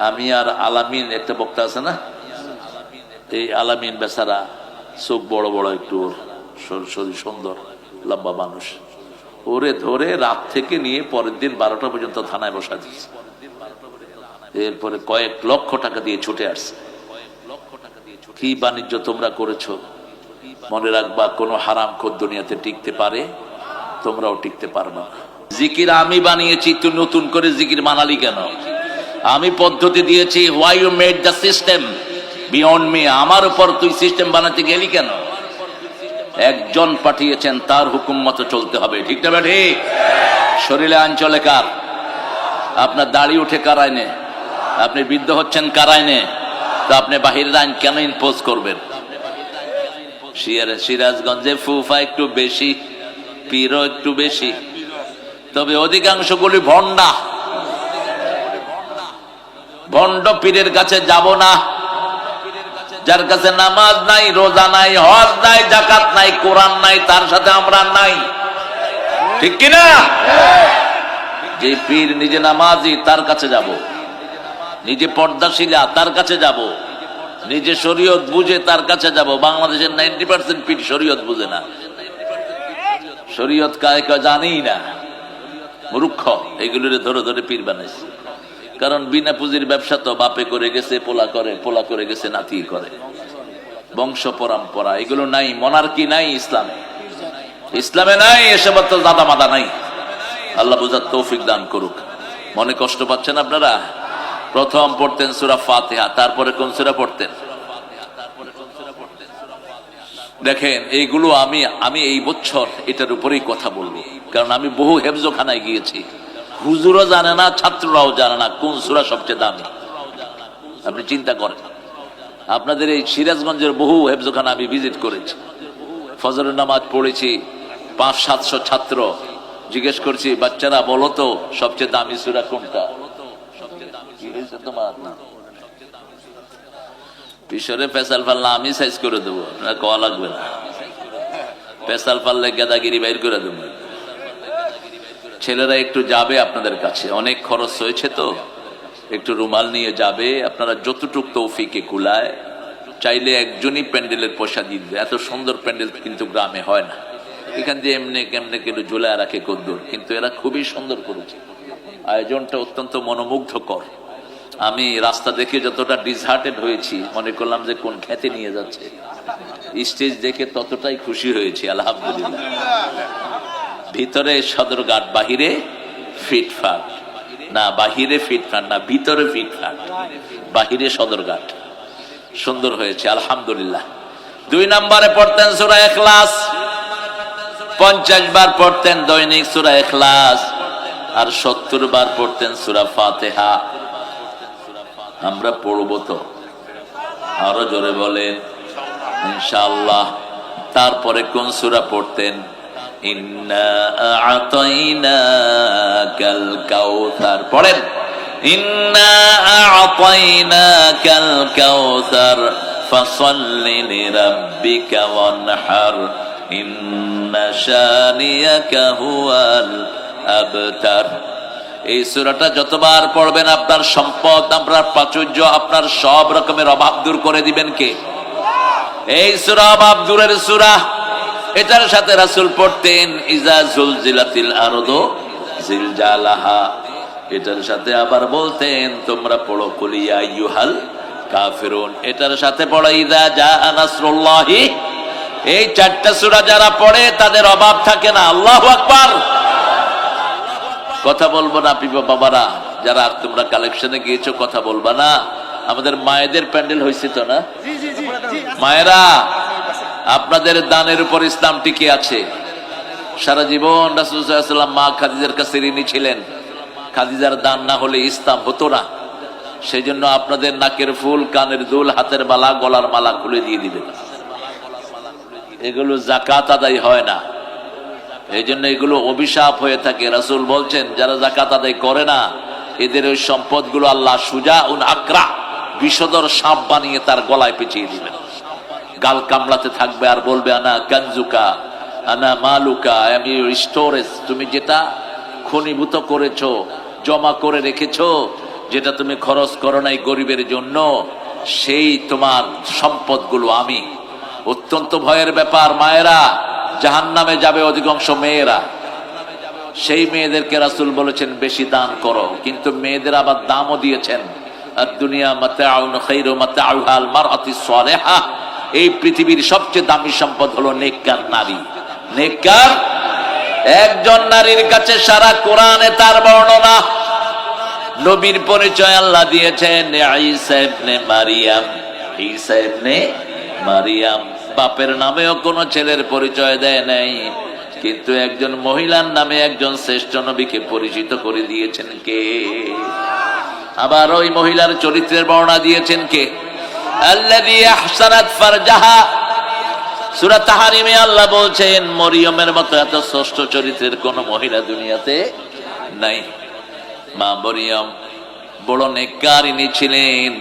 আমি আর আলামিন একটা বক্তা আছে না, এই আলামিন বেচারা চোখ বড় বড়, একটু শরীর সুন্দর, লম্বা মানুষ, ওরে ধরে রাত থেকে নিয়ে পরের দিন 12টা পর্যন্ত থানায় বসা দিয়েছে। এরপরে কয়েক লক্ষ টাকা দিয়ে ছুটে আসছে। কি বাণিজ্য তোমরা করেছো! মনে রাখবা, কোনো হারামখোর দুনিয়াতে টিকতে পারে, তোমরাও টিকতে পারবে না। জিকির আমি বানিয়েছি, তুই নতুন করে জিকির বানালি কেন? আমি পদ্ধতি দিয়েছি, why you made the system beyond me, আমার উপর তুই সিস্টেম বানাতে গেলি কেন? একজন পাঠিয়েছেন, তার হুকুম মতো চলতে হবে, ঠিক না ঠিক? শরীরে আইন চলে কার? আপনার দাড়ি উঠে কার আইনে? আপনি বৃদ্ধ হচ্ছেন কার আইনে? তো আপনি বাহিরের আইন কেন ইম্পোজ করবেন? সিরাজগঞ্জে ফুফা একটু বেশি, পীরও একটু বেশি, তবে অধিকাংশগুলি ভণ্ডা। ভণ্ড পীরের কাছে যাব না, যার কাছে নামাজ নাই, রোজা নাই, হজ নাই, যাকাত নাই, কোরআন নাই, তার সাথে আমরা নাই, ঠিক কিনা? যে পীর নিজে নামাজি, তার কাছে যাব। নিজে পর্দাশীলা, তার কাছে যাব। নিজে শরীয়ত বুঝে, তার কাছে যাব। বাংলাদেশের 90% পীর শরীয়ত বুঝে না, শরীয়ত কায় জানেই না, মূর্খ। এগুলোরে ধরে ধরে পীর বানাইছে। কারণ বিনা পুঁজির ব্যবসা তো বাপে করে গেছে, পোলা করে, পোলা করে গেছে, নাতি করে, বংশ পরম্পরা এগুলো নাই। মনার্কি নাই ইসলামে, ইসলামে নাই এসব, তো দাদা মাদা নাই। আল্লাহ বুঝার তৌফিক দান করুক। মনে কষ্ট পাচ্ছেন আপনারা? প্রথম পড়তেন সূরা ফাতিহা, তারপরে কোন সূরা পড়তেন? দেখেন, এইগুলো আমি এই বছর এটার উপরেই কথা বলবো, কারণ আমি বহু হেফজখানায় গিয়েছি। হুজুরও জানে না, ছাত্ররাও জানে না কোন সূরা সবচেয়ে দামি। আপনি চিন্তা করেন, আপনাদের এই সিরাজগঞ্জের বহু হেফজখানা আমি ভিজিট করেছি। ফজরের নামাজ পড়েছি, 500-700 ছাত্র। জিজ্ঞেস করছি, বাচ্চারা বলো তো সবচেয়ে দামি সূরা কোনটা? তোমার পিছনে পেশাল পাল্লা আমি সাইজ করে দেবো, আপনার কওয়া লাগবে না। পেশাল পাল্লে গেদাগিরি বাইর করে দেবো। ছেলেরা একটু যাবে আপনাদের কাছে, অনেক খরচ হয়েছে তো, একটু রুমাল নিয়ে যাবে। আপনারা যতটুক তৌফিকে কুলায়, চাইলে একজনই প্যান্ডেলের পয়সা দিবে। এত সুন্দর প্যান্ডেল কিন্তু গ্রামে হয় না। এখান দিয়ে এমনি কেমনে কিন্তু ঝুলায় রাখে কদ্দুর, কিন্তু এরা খুবই সুন্দর করেছে। আয়োজনটা অত্যন্ত মনোমুগ্ধকর। আমি রাস্তা দেখে যতটা ডিসহার্টেড হয়েছি, মনে করলাম যে কোন খ্যাতে নিয়ে যাচ্ছে। স্টেজ দেখে ততটাই খুশি হয়েছি, আলহামদুলিল্লাহ। ভিতরে সদরঘাট, বাহিরে ফিটফাট না, বাহিরে ফিটফাট না, ভিতরে ফিটফাট, বাহিরে সদরঘাট। সুন্দর হয়েছে, আলহামদুলিল্লাহ। 2 নম্বরে পড়তেন সূরা ইখলাস, 50 বার পড়তেন দৈনিক সূরা ইখলাস, আর 70 বার পড়তেন সূরা ফাতিহা। আমরা পড়বো তো, আরো জোরে বলেন ইনশাআল্লাহ। তারপরে কোন সূরা পড়তেন? ইন্না আ'তাইনাকাল কাউসার পড়েন। ইন্না আ'তাইনাকাল কাউসার ফাসাল্লি লিরাব্বিকা ওয়ানহার ইন্না শানিয়াকা হুয়াল আবতার। এই সূরাটা যতবার পড়বেন, আপনার সম্পদ, আপনার প্রাচুর্য, আপনার সব রকমের অভাব দূর করে দিবেন কে? এই সূরা অভাব দূরের সূরা। এটার সাথে রাসূল পড়তেন ইজা জুলজিলাতিল আরদু জিলজালাহা। এটার সাথে আবার বলতেন তোমরা পড়ো কুল ইয়া আইয়ুহাল কাফিরুন। এটার সাথে পড়ো ইজা জাআ নাসরুল্লাহি। এই 4টা সূরা যারা পড়ে তাদের অভাব থাকে না। আল্লাহু আকবার। কথা বলবো না বাবারা, যারা তোমরা কালেকশনে গিয়েছো, কথা বলবা না। আমাদের মায়েদের প্যান্ডেল হয়েছে তো না? মায়েরা, আপনাদের দানের উপর ইসলাম টিকে আছে। সারা জীবন রাসূল সাল্লাল্লাহু আলাইহি ওয়াসাল্লাম মা খাদিজার কাছে ঋণী ছিলেন। খাদিজার দান না হলে ইসলাম হতো না। সেই জন্য আপনাদের নাকের ফুল, কানের দুল, হাতের বালা, গলার মালা খুলে দিয়ে দিবেন। এগুলো যাকাত আদায় হয় না, এই জন্য এগুলো অভিশাপ হয়ে থাকে। রাসূল বলছেন, যারা যাকাত আদায় করে না, এদের ওই সম্পদগুলো আল্লাহ সুজাউন আকরা, বিষধর সাপ বানিয়ে তার গলায় পেঁচিয়ে দিবেন। গাল কামড়াতে থাকবে আর বলবে, আনা কানজুকা, আনা মালুকা, আমি স্টোরেজ। তুমি যেটা খনিভূত করেছো, জমা করে রেখেছো, যেটা তুমি খরচ করো নাই গরিবের জন্য, সেই তোমার সম্পদগুলো আমি। অত্যন্ত ভয়ের ব্যাপার মায়েরা, জাহান্নামে যাবে অধিকাংশ মেয়েরা। সেই মেয়েদেরকে রাসূল বলেছেন বেশি দান করো, কিন্তু মেয়েদের আবার দামও দিয়েছেন। আর দুনিয়া মাতাউন খায়রু মাতাউহাল মারআতিস সালিহা, এই পৃথিবীর সবচেয়ে দামি সম্পদ হলো নেককার নারী। নেককার একজন নারীর কাছে সারা কোরআনে তার বর্ণনা। নবীর পরিচয় আল্লাহ দিয়েছেন ঈসা ইবনে মারিয়াম। ঈসা ইবনে মারিয়াম, বাপের নামেও কোনো ছেলের পরিচয় দেয় নাই, কিন্তু একজন মহিলার নামে একজন শ্রেষ্ঠ নবীকে পরিচিত করে দিয়েছেন কে? আবার ওই মহিলার চরিত্রের বর্ণনা দিয়েছেন কে? আল্লাযী আহসানাত ফারজাহা। সূরা তাহরিমে আল্লাহ বলছেন মরিয়মের মতো এত শ্রেষ্ঠ চরিত্রের কোন মহিলা দুনিয়াতে নাই। মা মরিয়ম বড় নেককারিনী ছিলেন।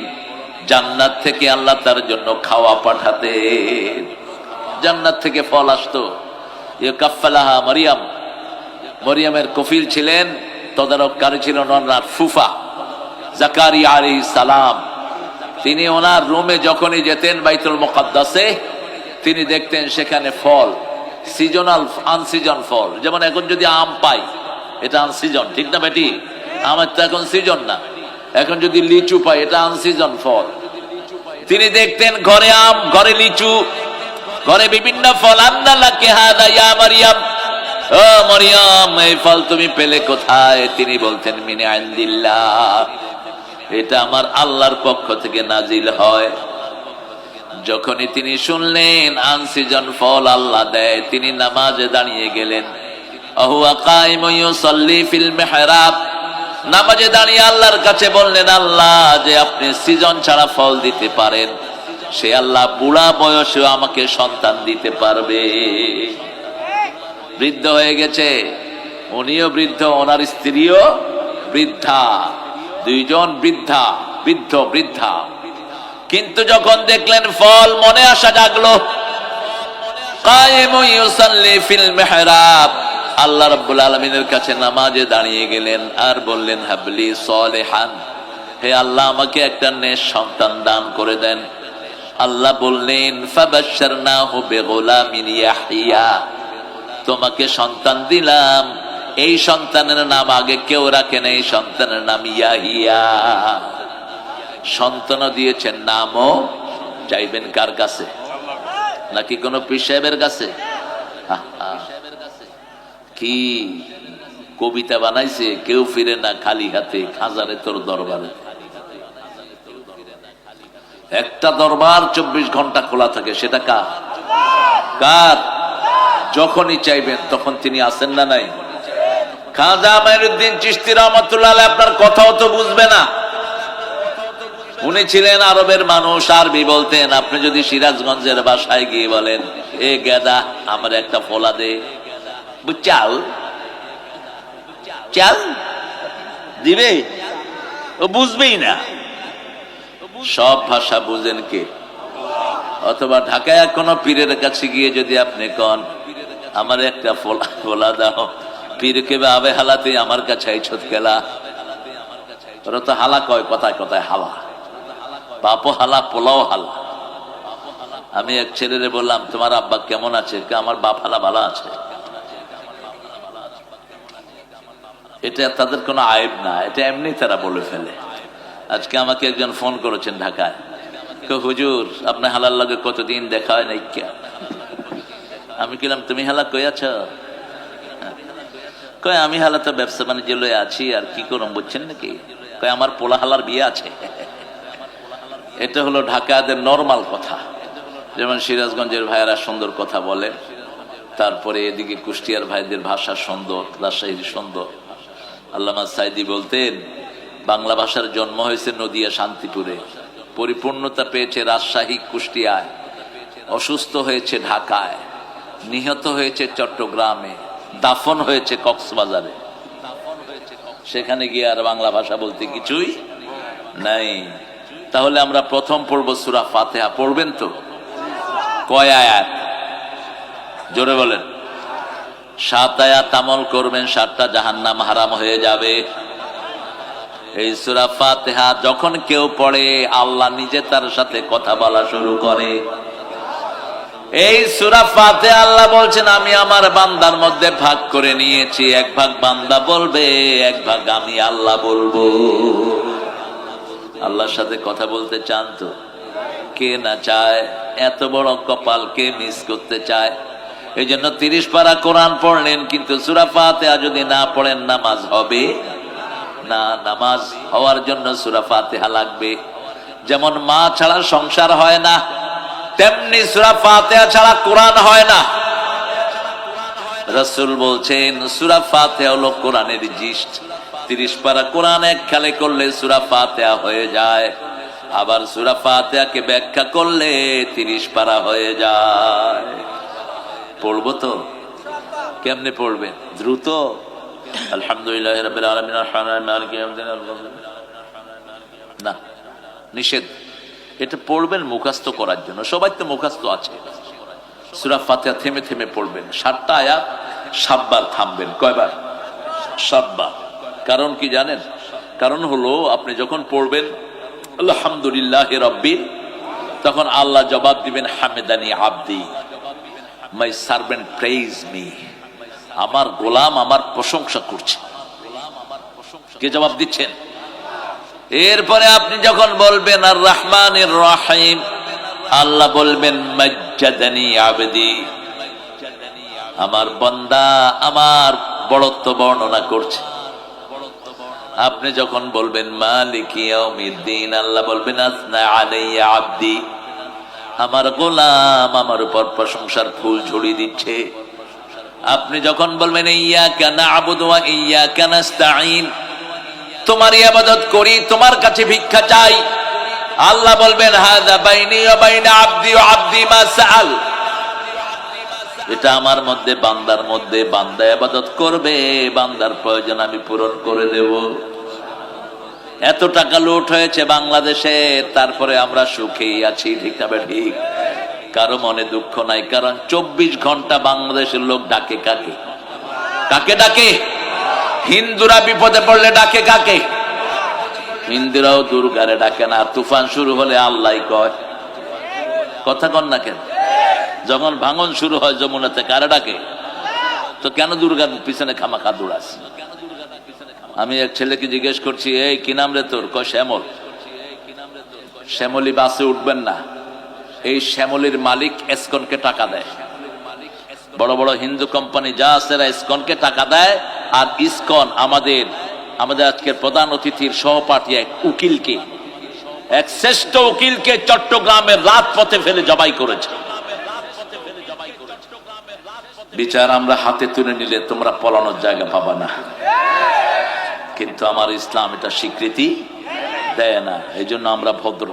জান্নাত থেকে আল্লাহ তার জন্য খাওয়া পাঠাতেন, জান্নাত থেকে ফল আসতো। ইয়াকাফফালাহা মারিয়াম, মরিয়মের কফিল ছিলেন, তদারককারী ছিলেন ওনার ফুফা জাকারিয়া আলাইহিস সালাম। তিনি ওনার রুমে যখনই যেতেন বাইতুল মুকাদ্দাসে, তিনি দেখতেন সেখানে ফল, সিজনাল আনসিজন ফল। যেমন এখন যদি আম পাই, এটা আনসিজন, ঠিক না বেটি? আমার তো এখন সিজন না। এখন যদি লিচু পাই, এটা আনসিজন ফল। তিনি দেখতেন ঘরে আম, ঘরে লিচু, ঘরে বিভিন্ন ফল। আন্নালাকি হাদা ইয়া মারিয়াম, ও মরিয়ম এই ফল তুমি পেলে কোথায়? তিনি বলতেন মিন ইনদিল্লাহ, এটা আমার আল্লাহর পক্ষ থেকে নাজিল হয়। যখনই তিনি শুনলেন আনসিজন ফল আল্লাহ দেয়, তিনি নামাজে দাঁড়িয়ে গেলেন। আহুয়া কাইমুন ইউসাল্লি ফিল মিহরাব, নামাজে দাঁড়িয়ে আল্লাহর কাছে বললেন, আল্লাহ যে আপনি সিজন ছাড়া ফল দিতে পারেন, সে আল্লাহ বুড়া বয়সেও আমাকে সন্তান দিতে পারবে। বৃদ্ধ হয়ে গেছে, উনিও বৃদ্ধ, ওনার স্ত্রীও বৃদ্ধা, দুইজন বৃদ্ধা, বৃদ্ধা। কিন্তু যখন দেখলেন ফল, মনে আশা জাগলো। কায়েমুন ইউসাল্লি ফিল মিহরাব, আল্লাহ রাব্বুল আলামিনের কাছে নামাজে দাঁড়িয়ে গেলেন আর বললেন হাবলি সলিহান, হে আল্লাহ আমাকে একটা নেক সন্তান দান করে দেন। আল্লাহ বললেন ফাবাশশারনাহু বিগুলামিন ইয়াহইয়া, তোমাকে সন্তান দিলাম, এই সন্তানের নাম আগে কেউ রাখে নাই, সন্তানের নাম ইয়াহিয়া। সন্তান দিয়েছেন, নামও চাইবেন কার কাছে? নাকি কোন পীর সাহেবের কাছে? কি কবিতা বানাইছে, কেউ ফিরে না খালি হাতে, খাজারে তোর দরবারে। একটা দরবার 24 ঘন্টা খোলা থাকে, সেটা কার? কার? যখনই চাইবেন তখন তিনি আসেন না নাই? খাজা মাইনুদ্দিন চিশতি রহমাতুল্লাহ আলাইহি আপনার কথাও তো বুঝবে না। উনি ছিলেন আরবের মানুষ, আরবি বলতেন। আপনি যদি সিরাজগঞ্জের বাসায় গিয়ে বলেন, এ গেদা আমার একটা ফোলা দে, চাল চাল দিবে, ও বুঝবেই না। সব ভাষা বুঝেন কে? অথবা ঢাকায় কোনো পীরের কাছে গিয়ে যদি আপনি কন আমার একটা ফোলা দাও, পীর কেবে আবে হালাতে আমার কাছে আইছত কেলা, ওরা তো হালা কয়, কথায় কথায় হালা, বাপও হালা, পোলাও হালা। আমি এক ছেলেরে বললাম তোমার আব্বা কেমন আছে? আমার বাপ হালা ভালো আছে। এটা তাদের কোনো আয়েব না, এটা এমনি তারা বলে ফেলে। আজকে আমাকে একজন ফোন করেছেন ঢাকায়, হুজুর আপনার হালার লগে কতদিন দেখা হয় নাই। আমি কিলাম তুমি হালা কই আছো? কয় আমি হালা তো ব্যবসা বাণিজ্য লয়ে আছি, আর কি করুন বুঝছেন নাকি? কয় আমার পোলা হালার বিয়ে আছে। এটা হলো ঢাকাদের নরমাল কথা। যেমন সিরাজগঞ্জের ভাইয়েরা সুন্দর কথা বলে, তারপরে এদিকে কুষ্টিয়ার ভাইদের ভাষা সুন্দর, রাজশাহীর সুন্দর। আল্লামা সাইদি বলতেন বাংলা ভাষার জন্ম হয়েছে নদিয়া শান্তিপুরে, পরিপূর্ণতা পেয়েছে রাজশাহী কুষ্টিয়ায়, অসুস্থ হয়েছে ঢাকায়, নিহত হয়েছে চট্টগ্রামে, দাফন হয়েছে কক্সবাজারে। সেখানে গিয়ে আর বাংলা ভাষা বলতে কিছুই নাই। তাহলে আমরা প্রথম পড়ব সূরা ফাতিহা। পড়বেন তো? কয় আয়াত? জোরে বলেন। 7 আয়াত আমল করবেন, 7টা জাহান্নাম হারাম হয়ে যাবে। এই সূরা ফাতিহা যখন কেউ পড়ে আল্লাহ নিজে তার সাথে কথা বলা শুরু করে। এই সূরা ফাতিহা আল্লাহ বলছেন আমি আমার বান্দার মধ্যে ভাগ করে নিয়েছি, এক ভাগ বান্দা বলবে, এক ভাগ আমি আল্লাহ বলবো। আল্লাহর সাথে কথা বলতে চান তো? কে না চায়? এত বড় কপাল কে মিস করতে চায়? এই জন্য 30 পারা কোরআন পড়লেন, কিন্তু সূরা ফাতিহা যদি না পড়েন নামাজ হবে না। নামাজ হওয়ার জন্য সূরা ফাতিহা লাগবে। যেমন মা ছাড়া সংসার হয় না, তেমনি সূরা ফাতিহা ছাড়া কোরআন হয় না। রাসূল বলছেন সূরা ফাতিহা হলো কোরআনের জিস্ট। 30 পারা কোরআন এক খেলে করলে সূরা ফাতিহা হয়ে যায়, আবার সূরা ফাতিহাকে ব্যাখ্যা করলে 30 পারা হয়ে যায়। পড়বো তো? কেমনে পড়বেন? দ্রুত? আলহামদুলিল্লাহ রাব্বিল আলামিন আর-রাহমানির মালিকি ইয়াউমিদ্দিন না, নিষেধ। এটা পড়বেন মুখস্থ করার জন্য। সবাই তো মুখস্থ আছে। সূরা ফাতিহা থেমে থেমে পড়বেন। 7টা আয়াত 7 বার থামবেন। কয়বার? 7 বার। কারণ কি জানেন? কারণ হলো আপনি যখন পড়বেন আলহামদুলিল্লাহি রাব্বিল, তখন আল্লাহ জবাব দিবেন হামিদানি আবদি, মাই সার্ভেন্ট প্রেইজ মি। আমার গোলাম আমার প্রশংসা করছে। কে জবাব দিচ্ছেন? এরপরে আপনি যখন বলবেন আর রহমানির রহিম, আল্লাহ বলবেন মাজ্জাদানি আবদি, আমার বান্দা আমার বড়ত্ব বর্ণনা করছে। আপনি যখন বলবেন মালিকি ইয়াউমিদ্দিন, আল্লাহ বলবেন আসনা আলাইয়া আবদি, আমার গোলাম আমার উপর প্রশংসার ফুল ঝরিয়ে দিচ্ছে। আপনি যখন বলবেন ইয়্যাকা না'বুদু ওয়া ইয়্যাকা নাস্তাঈন, তোমার ইবাদত করি তোমার কাছে ভিক্ষা চাই, আল্লাহ বলবেন হাযা বাইনি ওয়া বাইনা আবদি ওয়া আবদি মা সাআল, এটা আমার মধ্যে বান্দার মধ্যে, বান্দা ইবাদত করবে, বান্দার প্রয়োজন আমি পূরণ করে দেব। এত টাকা লুট হয়েছে বাংলাদেশে, তারপরে আমরা সুখেই আছি, ঠিক না ঠিক? কারো মনে দুঃখ নাই, কারণ 24 ঘন্টা বাংলাদেশের লোক ডাকে কাকে? কাকে ডাকে? হিন্দুরা বিপদে পড়লে ডাকে কাকে? হিন্দুরাও দুর্গারে ডাকে না। তুফান শুরু হলে আল্লাহ কয়, কথা কন না কেন? যখন ভাঙন শুরু হয় যমুনাতে কারে ডাকে? তো কেন দুর্গার পিছনে খামাখা দৌড়াস? আমি এক ছেলেকে জিজ্ঞেস করছি, এই কি নাম রে তোর? কয় শ্যামল। শ্যামলী বাসে উঠবেন না। এই শ্যামলীর মালিক এসকনকে টাকা দেয়। বড় বড় হিন্দু কোম্পানি যা আছে এসকনকে টাকা দেয়। আর ইসকন আমাদের আজকের প্রধান অতিথির সহপাঠী এক উকিলকে, এক শ্রেষ্ঠ উকিলকে চট্টগ্রামের রাজপথে ফেলে জবাই করেছে। বিচার আমরা হাতে তুলে নিলে তোমরা পলানোর জায়গা পাবা না, কিন্তু আমার ইসলাম এটা স্বীকৃতি দেয় না। এই জন্য আমরা ভদ্র।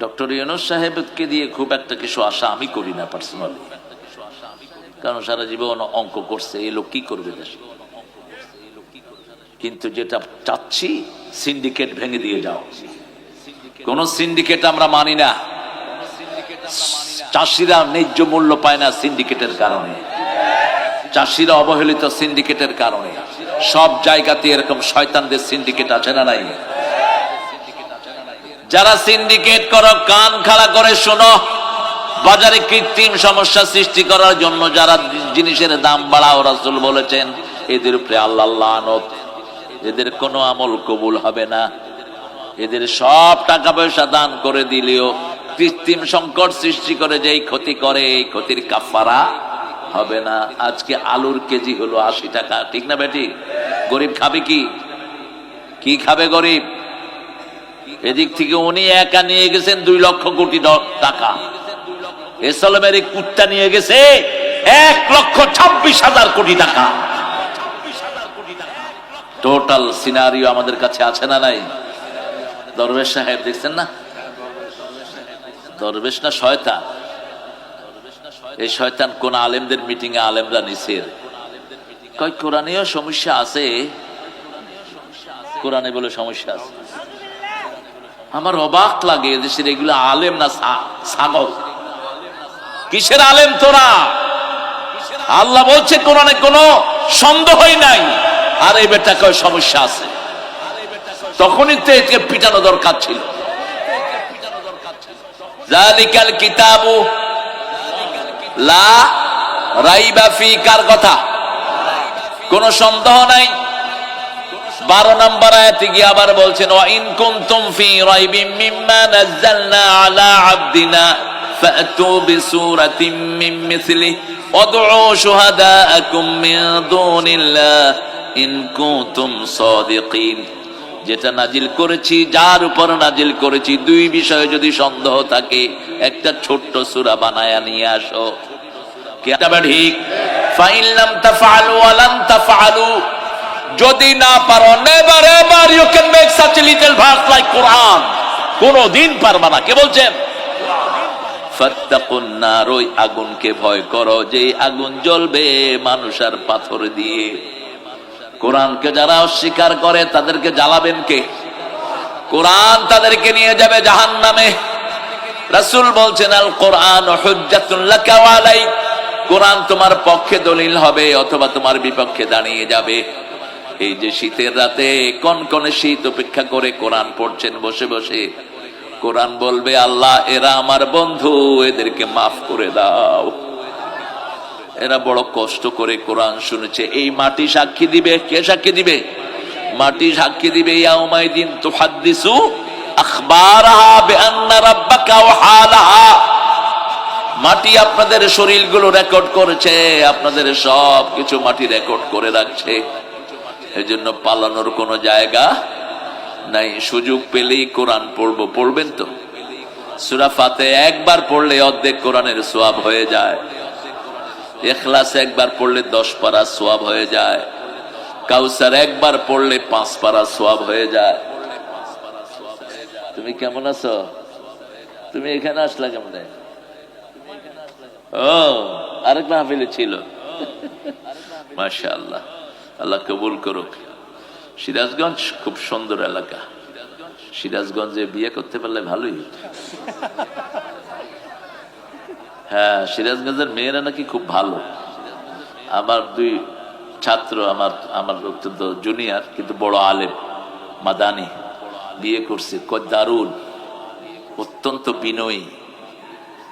ডক্টর ইউনূস সাহেবকে দিয়ে খুব একটা কিছু আশা আমি করি না পার্সোনালি, কারণ সারা জীবন অঙ্ক করছে, এই লোক কি করবে দেশে। কিন্তু যেটা চাচ্ছি, সিন্ডিকেট ভেঙে দিয়ে যাও। কোন সিন্ডিকেট আমরা মানি না। চাষিরা ন্যায্য মূল্য পায় না সিন্ডিকেটের কারণে, চাষিরা অবহেলিত সিন্ডিকেটের কারণে। সব জায়গাতে এরকম শয়তানদের সিন্ডিকেট আছে না নাই? যারা সিন্ডিকেট করো কান খাড়া করে শোনো। বাজারে কৃত্রিম সমস্যা সৃষ্টি করার জন্য যারা জিনিসের দাম বাড়াও, রাসূল বলেছেন এদের উপরে আল্লাহর লানত। এদের কোনো আমল কবুল হবে না। এদের সব টাকা পয়সা দান করে দিলেও কৃত্রিম সংকট সৃষ্টি করে যেই ক্ষতি করে, এই ক্ষতির কাফারা হবে না। আজকে আলুর কেজি হলো 80 টাকা, ঠিক না বেটি? গরিব খাবে কি? কি খাবে গরিব? এদিক থেকে উনি একা নিয়ে গেছেন 2 লক্ষ কোটি টাকা। এসলমের কুত্তা নিয়ে গেছে 1,26,000 কোটি টাকা। টোটাল সিনারিও আমাদের কাছে আছে না নাই? দরবেশ সাহেব দেখছেন না? দরবেশ না শয়তান? এই শয়তান কোন আলেমদের মিটিং এ আলেমরা নিছে, কয় কোরআনেও সমস্যা আছে, কোরআনে বলে সমস্যা আছে। আমার অবাক লাগে এদেশের এগুলো আলেম না ছাগল। কিসের আলেম তোরা? আল্লাহ বলছে কোরআনে কোনো সন্দেহই নাই, আর এই বেটা কয় সমস্যা আছে। তখনই তো একে পিটানো দরকার ছিল। যালিকাল কিতাবু লা রাইবা ফি, কার কথা? কোন সন্দেহ নাই। 12 নম্বর আয়াতে গিয়ে আবার বলছেন ওয়া ইন কুনতুম ফি রাইবিম মিম্মা নাযালনা আলা আবদিনা ফাতু বিসূরাতিম মিন মিসলিহি ওয়াদউ শুহাদাআকুম মিন দুনিল্লাহ ইন কুনতুম সাদিকিন। যেটা নাজিল করেছি, যার উপর নাজিল করেছি, দুই বিষয়ে যদি সন্দেহ থাকে একটা ছোট্ট সূরা বানায়া নিয়ে আসো। কি এটা ঠিক? ফাইন লাম তাফআলু ওয়া লান তাফআলু, যদি না পারো, never ever you can make such a little verse like Quran, কোনদিন পারবা না। কে বলছেন? ফাত্তাকুন নার, ওই আগুনকে ভয় করো যে আগুন জ্বলবে মানুষ আর পাথর দিয়ে। কোরআনকে যারা অস্বীকার করে তাদেরকে জ্বালাবেন কে? কোরআন তাদেরকে নিয়ে যাবে জাহান্নামে। রাসূল বলছেন আল কোরআন হুজ্জাতুন লাকা ওয়া আলাইক, কোরআন তোমার পক্ষে দলিল হবে অথবা তোমার বিপক্ষে দাঁড়িয়ে যাবে। এই যে শীতের রাতে কনকনে শীত উপেক্ষা করে কোরআন পড়ছেন বসে বসে, কোরআন বলবে আল্লাহ এরা আমার বন্ধু, এদেরকে মাফ করে দাও, এরা বড় কষ্ট করে কোরআন শুনেছে। এই মাটি সাক্ষী দিবে। কে সাক্ষী দিবে? মাটি সাক্ষী দিবে। ইয়াউমাইদিন তুহাদ্দিসু আখবারাহা বিআন্না রাব্বাকা ওয়া হালাহা, মাটি আপনাদের শরীরগুলো রেকর্ড করেছে, আপনাদের সব কিছু মাটি রেকর্ড করে রাখছে। এজন্য পালানোর কোনো জায়গা নাই। সুযোগ পেলেই কোরআন পড়বো। পড়বেন তো? সূরা ফাতিহা একবার পড়লে অর্ধেক কোরআনের সওয়াব হয়ে যায়। ইখলাস একবার পড়লে 10 পারা সওয়াব হয়ে যায়। কাউসার একবার পড়লে 5 পারা সওয়াব হয়ে যায়। তুমি কেমন আছো? তুমি এখানে আসলা কেমনে? ও আরেক মাহফিলে ছিল। মাশাআল্লাহ, আল্লাহ কবুল করুক। সিরাজগঞ্জ খুব সুন্দর এলাকা। সিরাজগঞ্জে বিয়ে করতে পারলে ভালোই হতো। হ্যাঁ, সিরাজগঞ্জের মেয়েরা নাকি খুব ভালো। আমার 2 ছাত্র, আমার অত্যন্ত জুনিয়র কিন্তু বড় আলেম, মাদানি, বিয়ে করছে। দারুণ, অত্যন্ত বিনয়ী।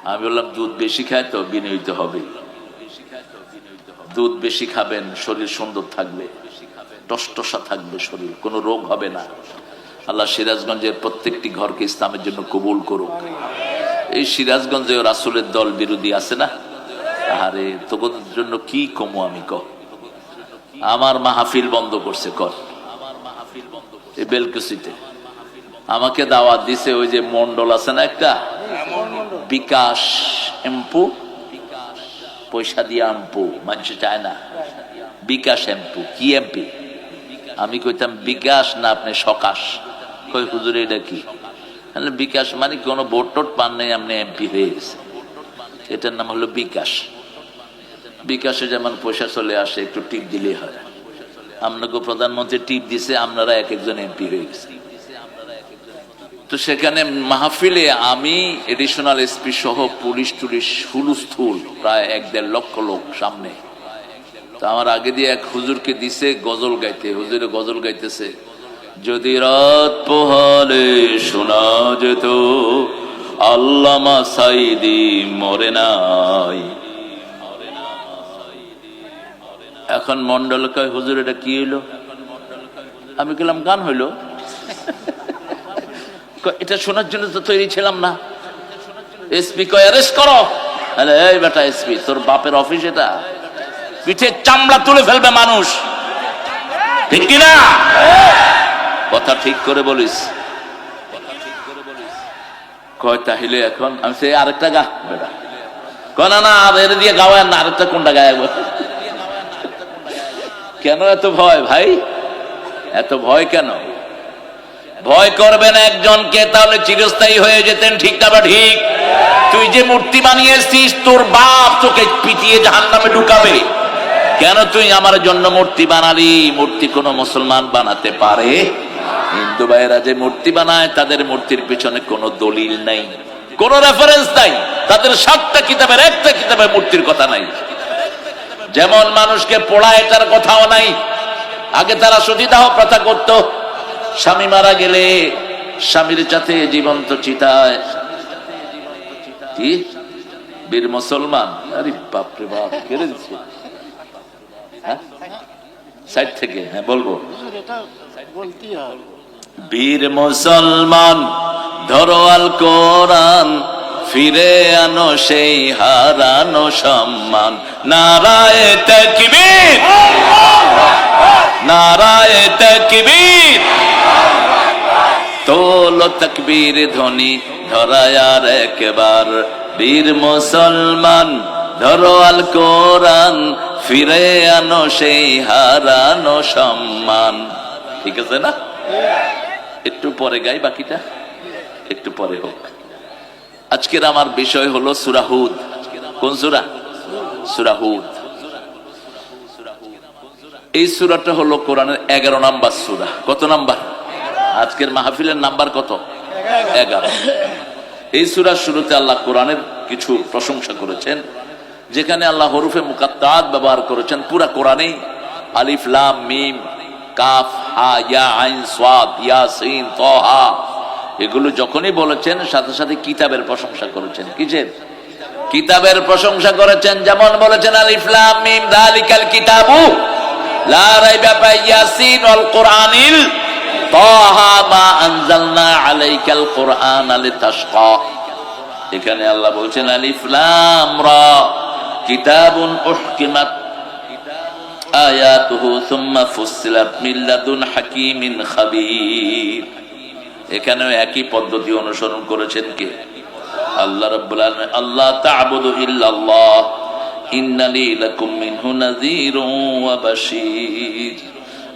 আমি বললাম দুধ বেশি খায় তো বিনয়িত হবে। দুধ বেশি খাবেন, শরীর সুন্দর থাকবে, টসটসা থাকবে শরীর, কোনো রোগ হবে না। আল্লাহ সিরাজগঞ্জের প্রত্যেকটি ঘরকে ইসলামের জন্য কবুল করুক। এই সিরাজগঞ্জে রাসূলের দল বিরোধী আছে না? আরে তোদের জন্য কি কমু আমি? আমার মাহফিল বন্ধ করছে কর এই বেলকুচিতে। আমাকে দাওয়াত দিছে ওই যে মন্ডল আছে না একটা, বিকাশ এমপু, পয়সা দিয়ে এমপু, মানুষ চায় না। বিকাশ এমপু কি এমপি? আমি কইতাম বিকাশ না আপনি সকাশ। কই হুজুর এটা কি? বিকাশ মানে কোন ভোট টোট পান নাই, আপনি এমপি হয়ে গেছে, এটার নাম হলো বিকাশ। বিকাশে যেমন পয়সা চলে আসে, একটু টিপ দিলেই হয়। আপনাকে প্রধানমন্ত্রী টিপ দিছে, আপনারা এক একজন এমপি হয়ে গেছে। তো সেখানে মাহফিলে আমি এডিশনাল এসপি সহ পুলিশ টুলিশ হুলস্থুল, প্রায় 1-1.5 লক্ষ লোক সামনে। তো আমার আগে দিয়ে এক হুজুরকে দিছে গজল গাইতে। হুজুরে গজল গাইতেছে, যদি রাত পোহালে শোনা যেত আল্লামা সাইদি মরে নাই। এখন মন্ডল কয় হুজুর এটা কি হইলো? আমি বললাম গান হইলো। এটা শোনার জন্য তো তৈরি ছিলাম না। এসপি কয় অ্যারেস্ট করো। এই বেটা এসপি, তোর বাপের অফিস এটা? পিঠে চামড়া তুলে ফেলবে মানুষ, ঠিক কিনা? কথা ঠিক করে বলিস। কয় তাহলে এখন আমি সে আরেকটা গা বেটা। কয় না না, আর এর দিয়ে গাওয়ায় না, আরেকটা কোনটা গায়ে? কেন এত ভয় ভাই? এত ভয় কেন? ভয় করবেন একজনকে, তাহলে চিরস্থায়ী হয়ে যেতেন, ঠিক না? ঠিক। তুই যে মূর্তি বানিয়েছিস, তোর বাপ তোকে পিটিয়ে জাহান্নামে ঢুকাবে। কেন তুই আমার জন্য মূর্তি বানালি? মূর্তি কোন মুসলমান বানাতে পারে? হিন্দু ভাইয়েরা যে মূর্তি বানায়, তাদের মূর্তির পিছনে কোনো দলিল নাই, কোন রেফারেন্স নাই। তাদের 7টা কিতাবের একটা কিতাবে মূর্তির কথা নাই। যেমন মানুষকে পোড়ায়, এটার কথাও নাই। আগে তারা সতীদাহ প্রথা করত, স্বামী মারা গেলে স্বামীর সাথে জীবন্ত চিতায় কি বীর মুসলমান, আরে বাপরে বাপ কেড়ে দিচ্ছে, হ্যাঁ সাইড থেকে, হ্যাঁ বলবো, বীর মুসলমান ধরো আল কোরআন, ফিরে আনো সেই হারানো সম্মান। নারায়ে তাকবীর, নারায়ে তাকবীর, তোলো তাকবীর ধ্বনি ধরায় আর একবার। বীর মুসলমান ধরো আল কোরআন, ফিরে আনো সেই হারানো সম্মান। ঠিক আছে না? একটু পরে গাই, বাকিটা একটু পরে হোক। আজকের আমার বিষয় হলো সূরা হুদ। কোন সূরা? সূরা হুদ। এই সূরাটা হলো কোরআনের 11 নাম্বার সূরা। কত নাম্বার? আজকের মাহফিলের নাম্বার কত? 11। এই সূরার শুরুতে আল্লাহ কোরআনের কিছু প্রশংসা করেছেন, যেখানে আল্লাহ হরুফে মুকাত্তাত ব্যবহার করেছেন পুরা কোরআনে। আলিফ লাম মিম কাফ হা ইয়া আইন সাদ ইয়াসিন তাহা, এগুলো যখনই বলেছেন সাথে সাথে কিতাবের প্রশংসা করেছেন। কিসের? কিতাবের প্রশংসা করেছেন। যেমন বলেছেন আলিফ লাম মিম যালিকাল কিতাবু লা রাইবা ফি ইয়াসিন ওয়াল কুরআনিল তাহা মা আনজালনা আলাইকাল কুরআনা লিতাশকা। এখানে আল্লাহ বলছেন আলিফ লাম রা কিতাবুন উহকিমাত আয়াতুহু সুম্মা ফুসসিলাত মিন লাদুন হাকিমিন খাবীর। এখানেও একই পদ্ধতি অনুসরণ করেছেন কে? আল্লাহ রাব্বুল আলামিন। আল্লাহ তা'বুদু ইল্লাল্লাহ ইন্নানি লাকুম মিনহু নাযীরুন ওয়া বাশীর।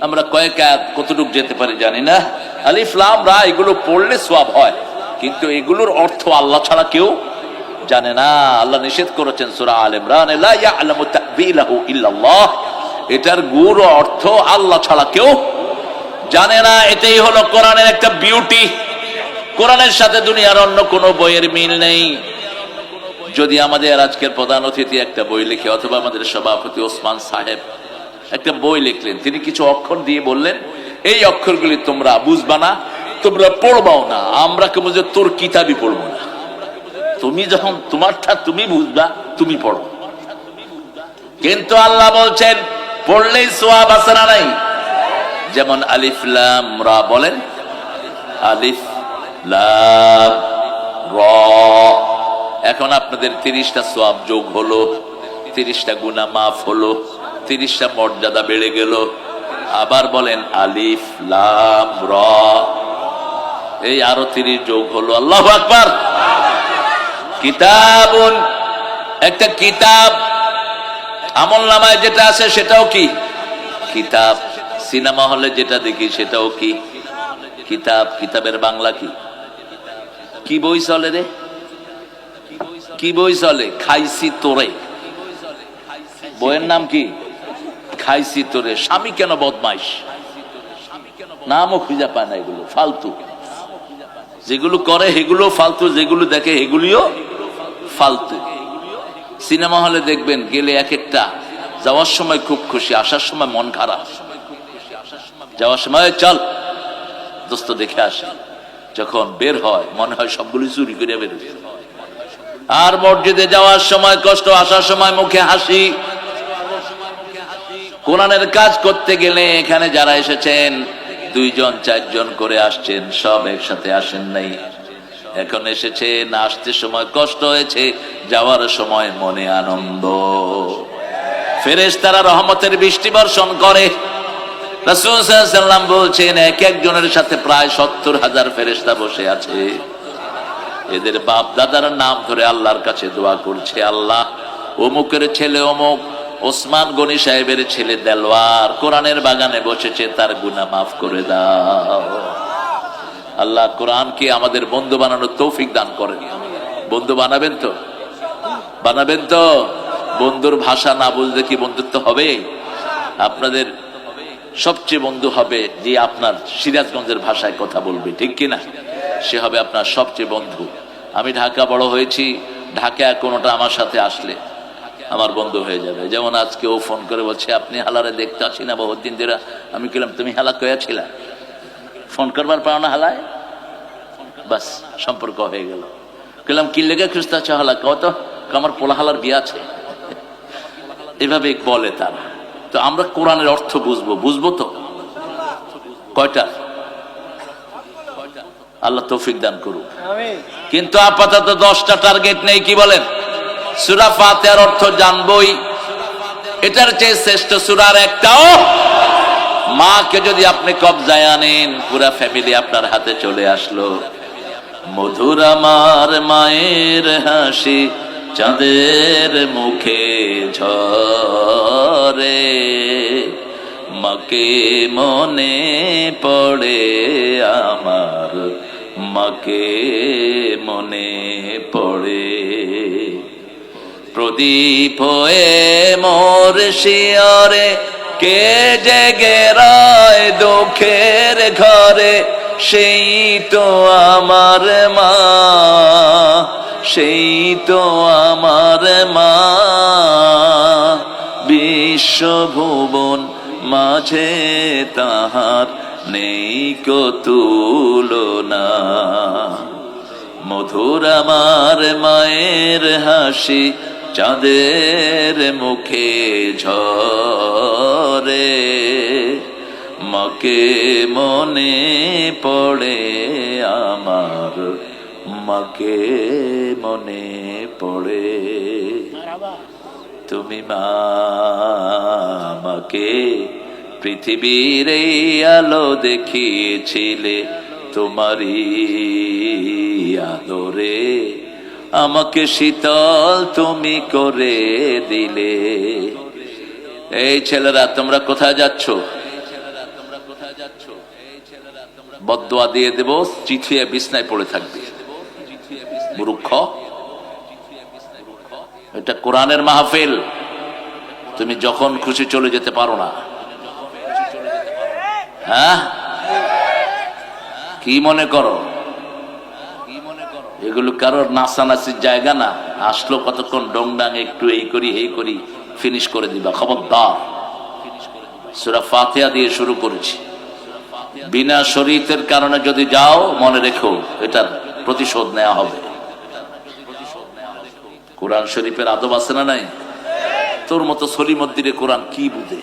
আমরা কয়েক আয়াত কতটুকু যেতে পারি জানি না। আলিফ লাম রা এগুলো পড়লে সওয়াব হয়, কিন্তু এগুলোর অর্থ আল্লাহ ছাড়া কেউ জানে না। আল্লাহ নিষেধ করেছেন সূরা আল ইমরানে, লা ইয়ালামু তা'বীলাহু ইল্লাল্লাহ। এটার গুড় অর্থ আল্লাহ ছাড়া কেউ জানে না। এটাই হলো কোরআনের একটা বিউটি। কোরআনের সাথে দুনিয়ার অন্য কোনো বইয়ের মিল নেই। যদি আমাদের আজকের প্রধান অতিথি একটা বই লিখে, অথবা আমাদের সভাপতি ওসমান সাহেব একটা বই লিখলেন, তিনি কিছু অক্ষর দিয়ে বললেন এই অক্ষরগুলি তোমরা বুঝবা না, তোমরা পড়বাও না, আমরা কেমন যে তোর কিতাবই পড়বো না। তুমি যখন তোমারটা তুমি বুঝবা, তুমি পড়ো। কিন্তু আল্লাহ বলছেন পড়লেই সওয়াব আছে না নাই? যেমন আলিফ লাম রা বলেন, আলিফ লাম রা। এখন আপনাদের 30টা সওয়াব যোগ হলো, 30টা গুনাহ মাফ হলো, 30টা মর্যাদা বেড়ে গেল। আবার বলেন আলিফ লাম রা, এই আরো 30 যোগ হলো। আল্লাহু আকবার। কিতাবুন, একটা কিতাব। আমলনামায় যেটা আছে সেটাও কি কিতাব। সিনেমা হলে যেটা দেখি সেটাও কি কিতাব। কিতাবের বাংলা কি? কি বই চলে রে? কি বই চলে? খাইছি তোরে। বইয়ের নাম কি? খাইছি তোরে। স্বামী কেন বদমাইশ, নামও খুঁজে পায় না। এগুলো ফালতু। যেগুলো করে সেগুলো ফালতু, যেগুলো দেখে এগুলিও ফালতু। সিনেমা হলে দেখবেন গেলে এক একটা, যাওয়ার সময় খুব খুশি, আসার সময় মন খারাপ। যাওয়ার সময় চল দোস্ত দেখে আসে, যখন বের হয় মনে হয় সবগুলো চুরি করে বের হয়েছে। আর মসজিদে যাওয়ার সময় কষ্ট, আসার সময় মুখে হাসি। কোরআনের কাজ করতে গেলে এখানে যারা এসেছেন 2 জন 4 জন করে আসছেন, সব একসাথে আসেন নাই। এখন এসেছেন, আসতে সময় কষ্ট হয়েছে, যাওয়ার সময় মনে আনন্দ। ফেরেশতারা রহমতের বৃষ্টি বর্ষণ করে। রাসূল সাল্লাল্লাহু আলাইহি ওয়াসাল্লাম বলছেন এক একজনের সাথে প্রায় 70,000 ফেরেশতা বসে আছে। এদের বাপ দাদার নাম ধরে আল্লাহর কাছে দোয়া করছে, আল্লাহ অমুকের ছেলে অমুক, ওসমান গনি সাহেবের ছেলে দেলওয়ার কোরআনের বাগানে বসেছে, তার গুনাহ মাফ করে দাও। আল্লাহ কোরআনকে আমাদের বন্ধু বানানোর তৌফিক দান করেন। বন্ধু বানাবেন তো? বানাবেন তো? বন্ধুর ভাষা না বুঝলে কি বন্ধুত্ব হবে? আপনাদের সবচেয়ে বন্ধু হবে যে আপনার সিরাজগঞ্জের ভাষায় কথা বলবে, ঠিক কিনা? সে হবে আপনার সবচেয়ে বন্ধু। আমি ঢাকা বড় হয়েছি, ঢাকা কোনোটা আমার সাথে আসলে আমার বন্ধু হয়ে যাবে। যেমন আজকে ও ফোন করে বলছে আপনি হালারে দেখতে আসি না বহুত দিন ধরে। আমি বললাম তুমি হালা কয়া ছিলা? ফোন করবার পাও না হালায়, বাস সম্পর্ক হয়ে গেল। বললাম কি লেগে খুঁজতে আছে হালা, কত আমার পোলা হালার বিয়ে আছে, এভাবে বলে তারা। তো আমরা কোরআনের অর্থ বুঝবো তো কয়টা? আল্লাহ তৌফিক দান করুক। কিন্তু আপাতত 10টা টার্গেট নেই, কি বলেন? সূরা ফাতিহার অর্থ জানবই, এটার চেয়ে শ্রেষ্ঠ সূরার একটাও। মাকে যদি আপনি কবজায় আনেন, পুরা ফ্যামিলি আপনার হাতে চলে আসলো। মধুর আমার মায়ের হাসি চাঁদের মুখে ঝরে, মাকে মনে পড়ে আমার, মাকে মনে পড়ে। প্রদীপ হয়ে মোর শিয়রে কে জেগে রয় দুঃখের ঘরে, সেই তো আমার মা, সেই তো আমার মা। বিশ্বভুবন মাঝে তাহার নেই কো তুলনা। মধুর আমার মায়ের হাসি চাঁদের মুখে ঝরে, মাকে মনে পড়ে আমার, মাকে মনে পড়ে। তুমি মা আমাকে পৃথিবীর এই আলো দেখিয়েছিলে, তোমারই আদরে আমাকে শীতল তুমি করে দিলে। এই ছেলেরা তোমরা কোথায় যাচ্ছ? বদদোয়া দিয়ে দেব, চিঠিয়ে বিছনায় পড়ে থাকবে মূর্খ। এটা কোরআনের মাহফিল, তুমি যখন খুশি চলে যেতে পারো না। হ্যাঁ, কি মনে করো এগুলো কারোর নাচানাচির জায়গা না? আসলো কতক্ষণ ডংডাং একটু এই করি এই করি ফিনিশ করে দিবা। খবরদার, সূরা ফাতিহা দিয়ে শুরু করেছি। বিনা শরীয়তের কারণে যদি যাও, মনে রেখো এটার প্রতিশোধ নেওয়া হবে। কোরআন শরীফের আদব আছে না নাই? তোর মতো সলিমদ্দিরে কোরআন কি বুঝে?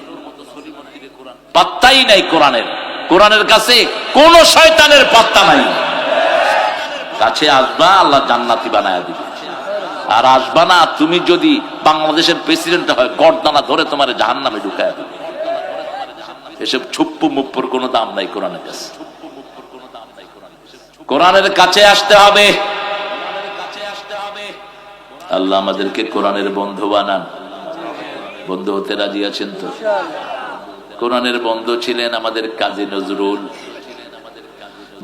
পাত্তাই নাই কোরআনের। কোরআনের কাছে কোন শয়তানের পাত্তা নাই। কাছে আসবা, আল্লাহ জান্নাতি বানায়া দিবে। আর আসবা না, তুমি যদি বাংলাদেশের প্রেসিডেন্ট হয়, গর্দানা ধরে তোমার জাহান্নামে ঢুকায় দিবে। এসব ছুপ্পু মুপ্পুর কোনো দাম নাই কোরআনের কাছে। কোরআনের কাছে আসতে হবে। আল্লাহ আমাদেরকে কোরআনের বন্ধু বানান। বন্ধু হতে রাজি আছেন তো? কোরআনের বন্ধু ছিলেন আমাদের কাজী নজরুল।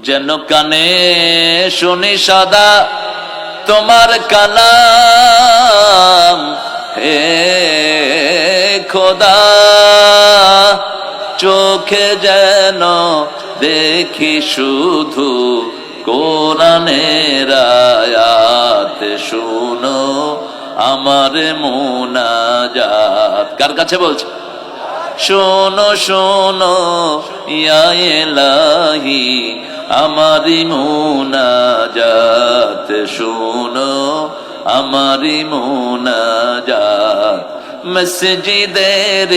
যেন কানে শুনি সদা তোমার কালাম, হে খোদা চোখে যেন দেখি শুধু কোরআনের আয়াত, শুনো আমার মুনাজাত। কার কাছে বলছে? শোনো শোনো ইয়া ইলাহি আমারি মুনাজাত, শোনো আমারি মুনাজাত। মসজিদের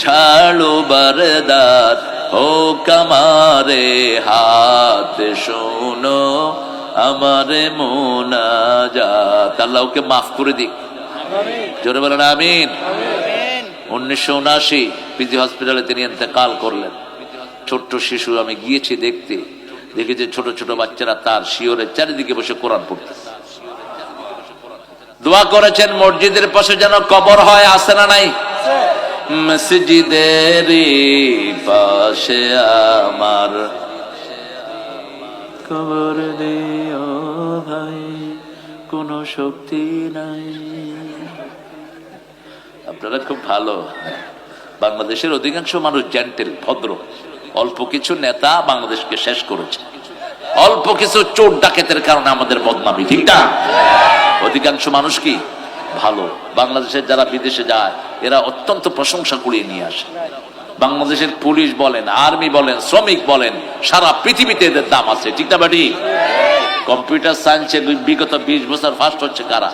ঝাড়ু বরদার ও কমারে হাত, শোনো আমার মুনাজাত। আল্লাহ ওকে মাফ করে দিক। জোরে বলেন আমিন। 1979 পিজি হসপিটালে তিনি ইন্তেকাল করলেন। ছোট্ট শিশু, আমি গিয়েছি দেখতে, দেখি যে ছোট ছোট বাচ্চারা তার শিয়রের চারিদিকে বসে কোরআন পড়তেছে। দোয়া করেছেন মসজিদের পাশে যেন কবর হয়, আছে না নাই? মসজিদের পাশে আমার কবর দিও ভাই, কোনো শক্তি নাই। আপনারা খুব ভালো। বাংলাদেশের অধিকাংশ মানুষ জেন্টেল, ভদ্র। অল্প কিছু নেতা বাংলাদেশকে শেষ করেছে। অল্প কিছু চোর ডাকাতের কারণে আমাদের বদনামি, ঠিক না? অধিকাংশ মানুষ কি ভালো। বাংলাদেশের যারা বিদেশে যায়, এরা অত্যন্ত প্রশংসা কুড়িয়ে নিয়ে আসে। বাংলাদেশের পুলিশ বলেন, আর্মি বলেন, শ্রমিক বলেন, সারা পৃথিবীতে এদের দাম আছে, ঠিক না বাড়ি? কম্পিউটার সায়েন্সে বিগত 20 বছর ফার্স্ট হচ্ছে কারা?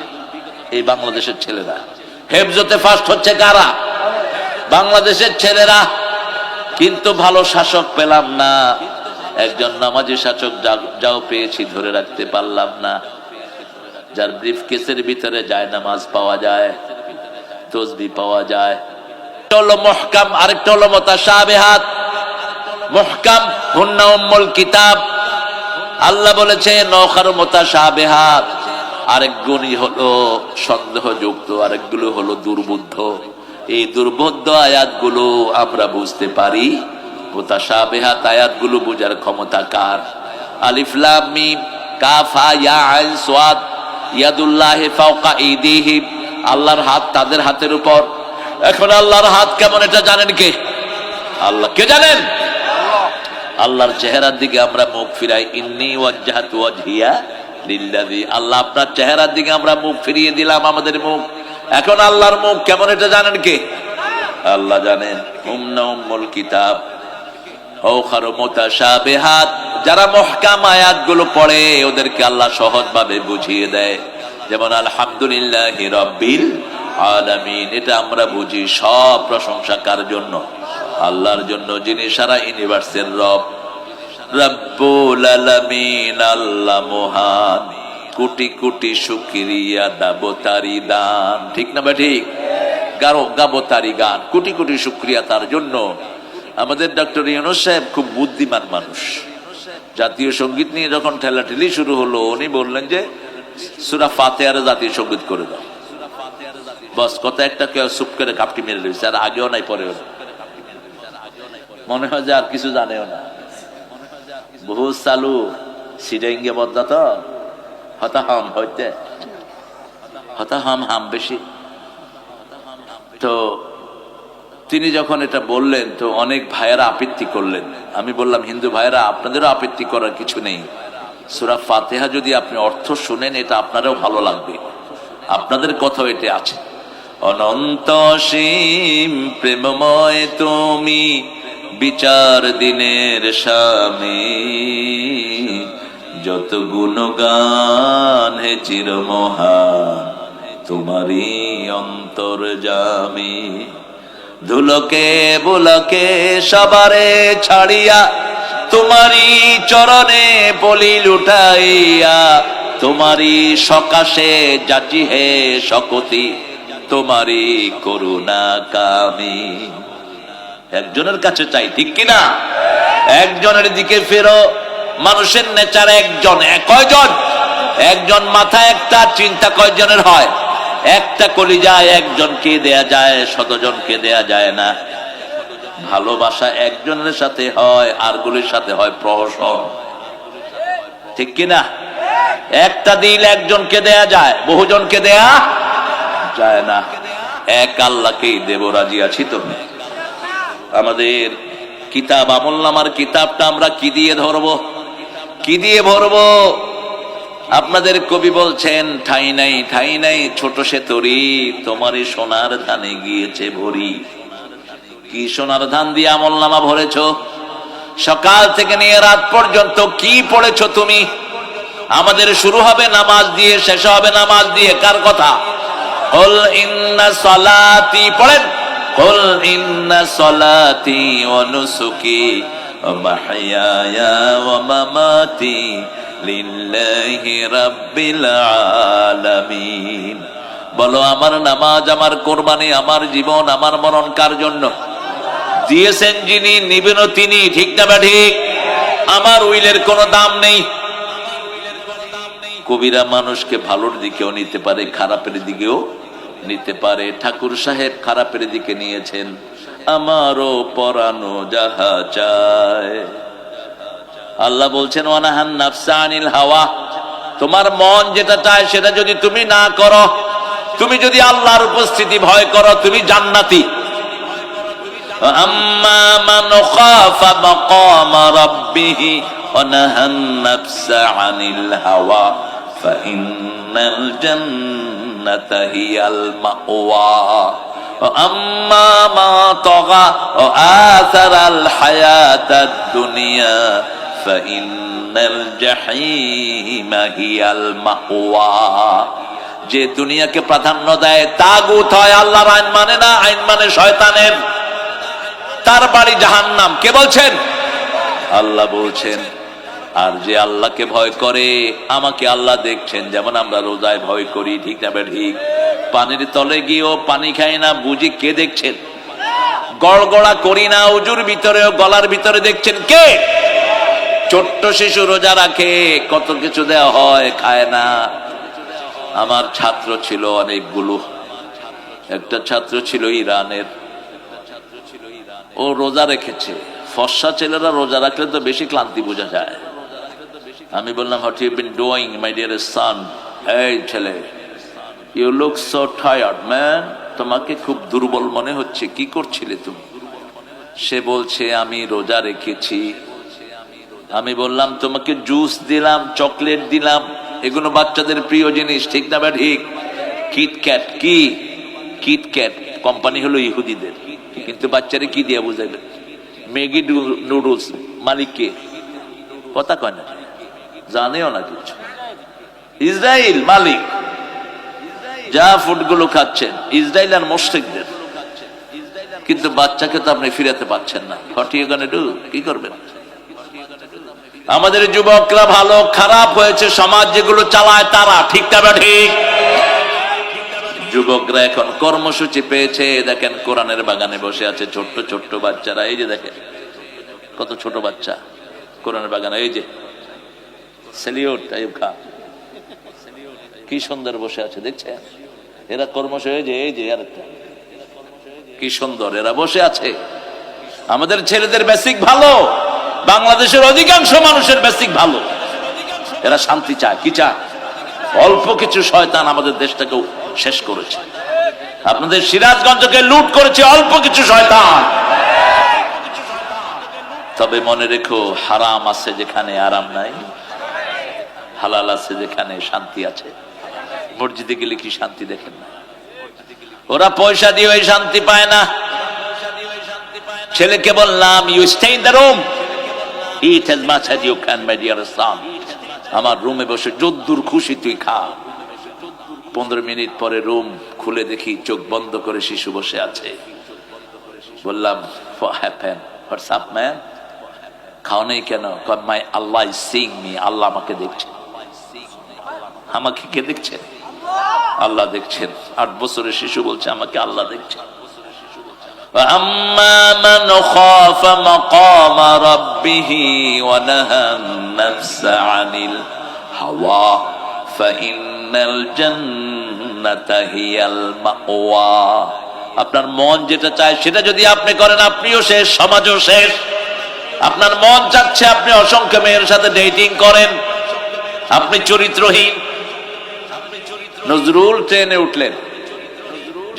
এই বাংলাদেশের ছেলেরা। হেফজতে ফার্স্ট হচ্ছে কারা? বাংলাদেশের ছেলেরা। কিন্তু ভালো শাসক পেলাম না, একজন নামাজি শাসক যাও পেয়েছি ধরে রাখতে পারলাম না। যার ব্রিফকেসের ভিতরে যায় নামাজ পাওয়া যায়, তসবিহ পাওয়া যায়। হলো মুহকাম, আরেকটা হলো মুতাশাবিহাত। মুহকাম হুন্না উম্মুল কিতাব, আল্লাহ বলেছেন নখার মুতাশাবিহাত। আরেক গুণই হলো সন্দেহযুক্ত, আরেকগুলো হলো দুর্বোধ্য। এই দুর্বোধ্য আয়াতগুলো আমরা বুঝতে পারি, মুতাশাবিহাত আয়াতগুলো বোঝার ক্ষমতা কার? আলিফ লাম মিম কাফ হা ইয়া আইন সাদ ইয়াদুল্লাহি ফাওকা আইদিহিম, আল্লাহর হাত তাদের হাতের উপর। এখন আল্লাহর হাত কেমন এটা জানেন কে? আল্লাহ। কে জানেন? আল্লাহর চেহারার দিকে আমরা মুখ ফিরাই, ইন্নী ওয়াজ্জাহতু ওয়াজহিয়া লিল্লাযী, আল্লাহ আপনার চেহারার দিকে আমরা মুখ ফিরিয়ে দিলাম আমাদের মুখ। এখন আল্লাহর মুখ কেমন এটা জানেন কে? আল্লাহ জানেন। উম্না উম্মুল কিতাব ওখারো মুতাশাবিহাত, যারা মুহকাম আয়াতগুলো পড়ে ওদেরকে আল্লাহ সহজভাবে বুঝিয়ে দেয়। যেমন আলহামদুলিল্লাহি রাব্বিল আলামিন, এটা আমরা বুঝি সব প্রশংসা কার জন্য? আল্লাহর জন্য, যিনি সারা ইউনিভার্সের রব। রব্বুল আলামিন, আল্লাহ মহান, কোটি কোটি শুকরিয়া দাবো তারি দান, ঠিক না ঠিক? গাবো তারি গান, কোটি কোটি শুকরিয়া তার জন্য। আমাদের ডক্টর ইউনূস সাহেব খুব বুদ্ধিমান মানুষ। জাতীয় সঙ্গীত নিয়ে যখন ঠেলাঠেলি শুরু হলো, উনি বললেন যে সূরা ফাতিহার জাতীয় সঙ্গীত করে দাও। বস কথা একটা কেউ চুপ করে কাপটি মেরে রয়েছে, আর আগেও নাই পরেও না। মনে হয় যে আর কিছু জানেও না। বহু চালু সিডাইঙ্গে বদলা তো হতাহাম হইতে হতাহাম হাম বেশি। তো তিনি যখন এটা বললেন তো অনেক ভাইয়েরা আপত্তি করলেন। আমি বললাম, হিন্দু ভাইয়েরা আপনাদেরও আপত্তি করার কিছু নেই। সূরা ফাতিহা যদি আপনি অর্থ শুনেন, এটা আপনারও ভালো লাগবে, আপনাদের কথাও এতে আছে। অনন্ত সীম প্রেমময় তুমি, বিচার দিনের স্বামী, যত গুণগান হে চিরমহান, তোমারই অন্তর্যামী। ধুলোকে বুলকে সবারে ছাড়িয়া, তোমারই চরণে বলি লুটাইয়া, তোমারই সকাশে যাচি হে শকতি, তোমারই করুণা কামি। একজনের কাছে চাই, ঠিক কিনা? একজনের দিকে ফেরো। মানুষের নেচার একজন। কয়জন? একজন মাথা একটা, চিন্তা কয়জনের হয়? একটা কলিজায় একজনকে দেয়া যায়, শতজনকে দেয়া যায় না। ভালোবাসা একজনের সাথে হয়, আরগুলির সাথে হয় প্রহসন, ঠিক কিনা? একটা দিল একজনকে দেয়া যায়, বহুজনকে দেয়া যায় না। এক আল্লাহকেই দেব, রাজি আছি তো? আমাদের কিতাব আমলনামার কিতাবটা আমরা কি দিয়ে ধরবো? কি দিয়ে ভরবো? আপনাদের কবি বলছেন, ঠাই নাই ঠাই নাই ছোট সে তরি, তোমারই সোনার ধানে গিয়েছে ভরি। কি সোনার ধান দিয়ে আমলনামা ভরেছো? সকাল থেকে নিয়ে রাত পর্যন্ত কি পড়েছো তুমি? আমাদের শুরু হবে নামাজ দিয়ে, শেষ হবে নামাজ দিয়ে। কার কথা? কুল ইন্না সলাতি, পড়েন, কুল ইন্না সলাতি ওয়া নুসুকি ওয়া মাহইয়ায়া ওয়া মামাতি লিল্লাহি রাব্বিল আলামিন। বলো, আমার নামাজ, আমার কোরবানি, আমার জীবন, আমার মরণ কার জন্য? দিয়েছেন যিনি, নিবেনও তিনি, ঠিক না বা ঠিক? আমার উইলের কোনো দাম নেই। কবিরা মানুষকে ভালোর দিকেও নিতে পারে, খারাপের দিকেও নিতে পারে। ঠাকুর সাহেব খারাপের দিকে নিয়েছেন, আমারও পরানো যাহা চায়। আল্লাহ বলছেন, ওয়ানাহান নাফসা আনিল হাওয়া, তোমার মন যেটা চায় সেটা যদি তুমি না করো, তুমি যদি আল্লাহর উপস্থিতি ভয় করো, তুমি জান্নাতি। আম্মা মান খাফা মাকামা রাব্বিহি ওয়া নাহান নাফসা আনিল হাওয়া ফাইন্নাল জান্নাতা হিয়াল মাওয়া। আম্মা মা তাগা ওয়া আসারাল হায়াতাদ দুনিয়া ফাইন্নাল জাহিমা হিয়াল মাওয়া। যে দুনিয়াকে প্রাধান্য দেয় তাগুত হয়, আল্লাহর আইন মানে না, আইন মানে শয়তানের, তার বাড়ি জাহান্নাম। কে বলছেন? আল্লাহ বলছেন। আর যে আল্লাহকে ভয় করে, আমাকে আল্লাহ দেখছেন, যেমন আমরা রোজায় ভয় করি, ঠিক না ঠিক? পানির তলে গিয়েও পানি খাই না, বুঝি কে দেখছেন? গড়গড়া করি না, উজুর ভিতরেও গলার ভিতরে দেখছেন কে? ছোট্ট শিশু রোজা রাখে, কত কিছু দেওয়া হয়, খায় না। আমার ছাত্র ছিল অনেকগুলো, একটা ছাত্র ছিল ইরানের, ও রোজা রেখেছে। ফর্সা ছেলেরা রোজা রাখলে তো বেশি ক্লান্তি বোঝা যায়। আমি বললাম, what you been doing my dear son? এই ছেলে, you look so tired man, তোমাকে খুব দুর্বল মনে হচ্ছে, কি করছিলে তুমি? সে বলছে, আমি রোজা রেখেছি। আমি বললাম, তোমাকে জুস দিলাম, চকলেট দিলাম, এগুলো বাচ্চাদের প্রিয় জিনিস, ঠিক না ঠিক? কিটক্যাট, কি কিটক্যাট কোম্পানি হলো ইহুদিদের, কিন্তু বাচ্চারে কি দিয়ে বুঝাইবে? ম্যাগি নুডলস মালিককে কথা কয় না, জানেও না কিছু। ইসরায়েল মালিক, যা ফুডগুলো খাচ্ছেন ইসরায়েল আর মুশরিকদের, কিন্তু বাচ্চাকে তো আপনি ফিরাতে পারছেন না। What you gonna do? কি করবেন? আমাদের যুবকরা ভালো খারাপ হয়েছে, সমাজ যেগুলো চালায় তারা, ঠিক না ঠিক? যুবকরা এখন কর্মসূচি পেয়েছে, দেখেন কোরআনের বাগানে বসে আছে ছোট্ট ছোট্ট বাচ্চারা। এই যে দেখেন কত ছোট বাচ্চা কোরআনের বাগানে, এই যে সেলিউট আইয়ুব খান, কি সুন্দর বসে আছে, দেখছেন? এরা কর্মসূচি, এই যে আরেকটা, কি সুন্দর এরা বসে আছে। আমাদের ছেলেদের বেসিক ভালো, বাংলাদেশের অধিকাংশ মানুষের বেসিক ভালো। এরা শান্তি চায়, কি চায়? অল্প কিছু শয়তান আমাদের দেশটাকেও শেষ করেছে, আপনাদের সিরাজগঞ্জকে লুট করেছে অল্প কিছু শয়তান। তবে মনে রেখো, হারাম আছে যেখানে আরাম নাই, হালাল আছে যেখানে শান্তি আছে। মসজিদে গেলে কি শান্তি দেখেন না? ওরা পয়সা দিয়ে ওই শান্তি পায় না। ছেলেকে বললাম, you stay in the room, it as much as you can, my dear son. আমার রুমে বসে যদ্দূর খুশি তুই খা। 15 মিনিট পরে রুম খুলে দেখি চোখ বন্ধ করে শিশু বসে আছে। বললাম, what happened? What's up, man? খাও নাই কেন? My Allah is seeing me. আল্লাহ আমাকে দেখছে। আমাকে কে দেখছেন? আল্লাহ দেখছেন। 8 বছরের শিশু বলছে আমাকে আল্লাহ দেখছে। وَأَمَّا مَنْ خَافَ مَقَامَ رَبِّهِ وَنَهَى النَّفْسَ عَنِ الْهَوَى فَإِنَّ الْجَنَّةَ هِيَ الْمَأْوَى। আপনার মন যেটা চায় সেটা যদি আপনি করেন, আপনিও শেষ, সমাজও শেষ। আপনার মন চাচ্ছে আপনি অসংখ্য মেয়ের সাথে ডেটিং করেন, আপনি চরিত্রহীন। নজরুল ট্রেনে উঠলেন,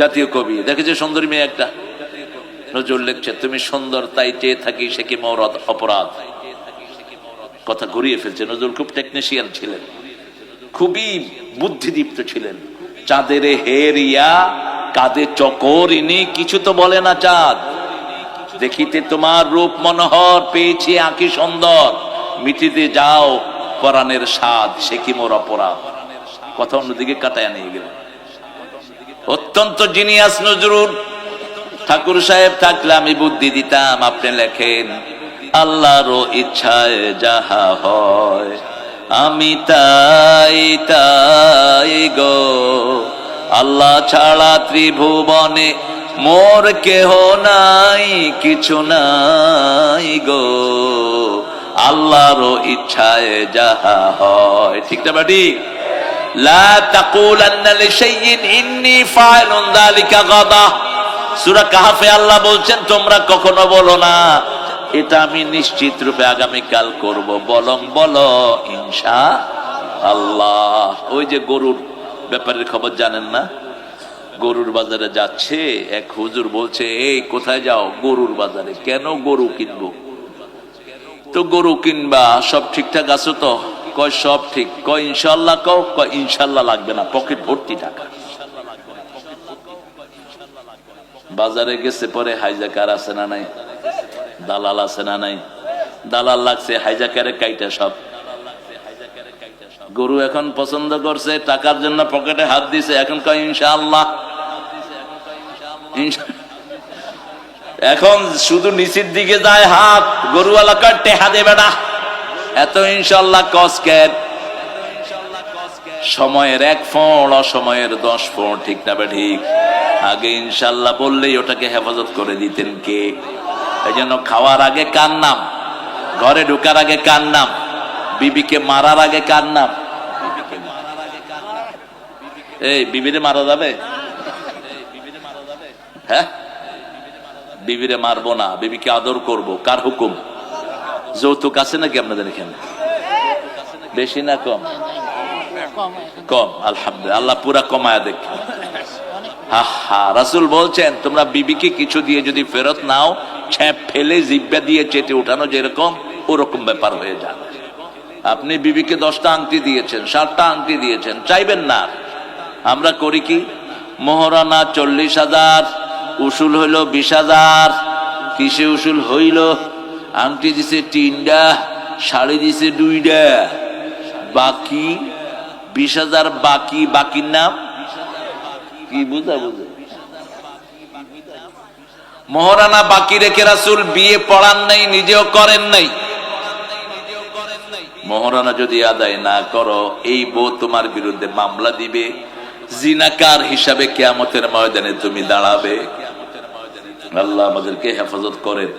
জাতীয় কবি, দেখেছে সুন্দরী মেয়ে একটা, নজরুল লিখছে, তুমি সুন্দর তাই চেয়ে থাকি, সে কি মোর অপরাধ। কথা ঘুরিয়ে ফেলছে। নজরুল খুব টেকনিশিয়ান ছিলেন, খুবই বুদ্ধিদীপ্ত ছিলেন। চাঁদের হেরিয়া কাঁদে চকরিনি, কিছু তো বলে না চাঁদ। দেখিতে তোমার রূপ মনোহর, পেয়েছি আঁকি সুন্দর, মিটিতে যাও পরাণের স্বাদ, সে কি মোর অপরাধ। কথা অন্যদিকে কাটায় নিয়ে গেল। অত্যন্ত জিনিয়াস নজরুল। ঠাকুর সাহেব থাকলে আমি বুদ্ধি দিতাম। আপনি লেখেন, আল্লাহরও ইচ্ছায় যাহা হয় আমি তাই তাই গো, আল্লাহ ছাড়া ত্রিভুবনে মোর কেহ নাই, কিছু নাই গো, আল্লাহরও ইচ্ছায় যাহা হয়। ঠিক না বাটি? লা তাকুলান্না লিশাইইন ইন্নী ফাইলুন যালিকা গাদা। সূরা কাহফে আল্লাহ বলছেন, তোমরা কখনো বলো না এটা আমি নিশ্চিত রূপে আগামী কাল করব, বলং বলো ইনশাআল্লাহ। ওই যে গরুর ব্যাপারের খবর জানেন না? গরুর বাজারে যাচ্ছে এক হুজুর, বলছে, এই কোথায় যাও? গরুর বাজারে। কেন? গরু কিনবো। তো গরু কিনবা, সব ঠিকঠাক আছো তো? কয় সব ঠিক। কয় ইনশাআল্লাহ কও? কয় ইনশাআল্লাহ লাগবে না, পকেট ভর্তি টাকা। বাজারে গেছে, পরে হাইজাকার আছে না নাই, দালাল আছে না নাই, দালাল লাগছে হাইজাকারে কাইটা সব। গরু এখন পছন্দ করছে, টাকার জন্য পকেটে হাত দিছে, এখন কয় ইনশাআল্লাহ। এখন শুধু নিচের দিকে যায় হাত, গরুওয়ালা কয় টেহা দেবে না, এত ইনশাআল্লাহ কসকের। সময়ের 1 ফোঁড়, অসময়ের 10 ফোঁড়, ঠিক না বে ঠিক? আগে ইনশাআল্লাহ বললেই ওটাকে হেফাজত করে দিতেন কে? এই জন্য খাওয়ার আগে কার নাম, ঘরে ঢোকার আগে কার নাম, বিবিকে মারার আগে কার নাম? এই বিবিরে মারা যাবে? হ্যাঁ, বিবিরে মারবো না, বিবিকে আদর করব। কার হুকুম? যৌতুক আছে নাকি আপনাদের এখানে? বেশি না কম? কম, আলহামদুলিল্লাহ। আল্লাহ পুরা কমায়া দেখ। রাসূল বলছেন, তোমরা বিবিকে কিছু দিয়ে যদি ফেরত নাও, ছ্যাপ ফেলে জিব্বা দিয়ে চেটে উঠানো যেরকম, ওরকম ব্যাপার হয়ে যায়। আপনি বিবিকে 10টা আংটি দিয়েছেন, 7টা আংটি দিয়েছেন, চাইবেন না। আমরা করি কি, মোহরানা 40,000, উসুল হইল 20,000। কিসে উসুল হইল? আংটি দিছে 3টা, শাড়ি দিছে 2টা, বাকি 20,000 বাকি। বাকির নাম কি? বুঝা মোহরানা বাকি রেখে রাসূল বিয়ে পড়ান নাই, নিজেও করেন নাই। মোহরানা যদি আদায় না করো, এই বউ তোমার বিরুদ্ধে মামলা দিবে, জিনাকার হিসাবে কিয়ামতের ময়দানে তুমি দাঁড়াবে। আল্লাহ আমাদেরকে হেফাজত করেন।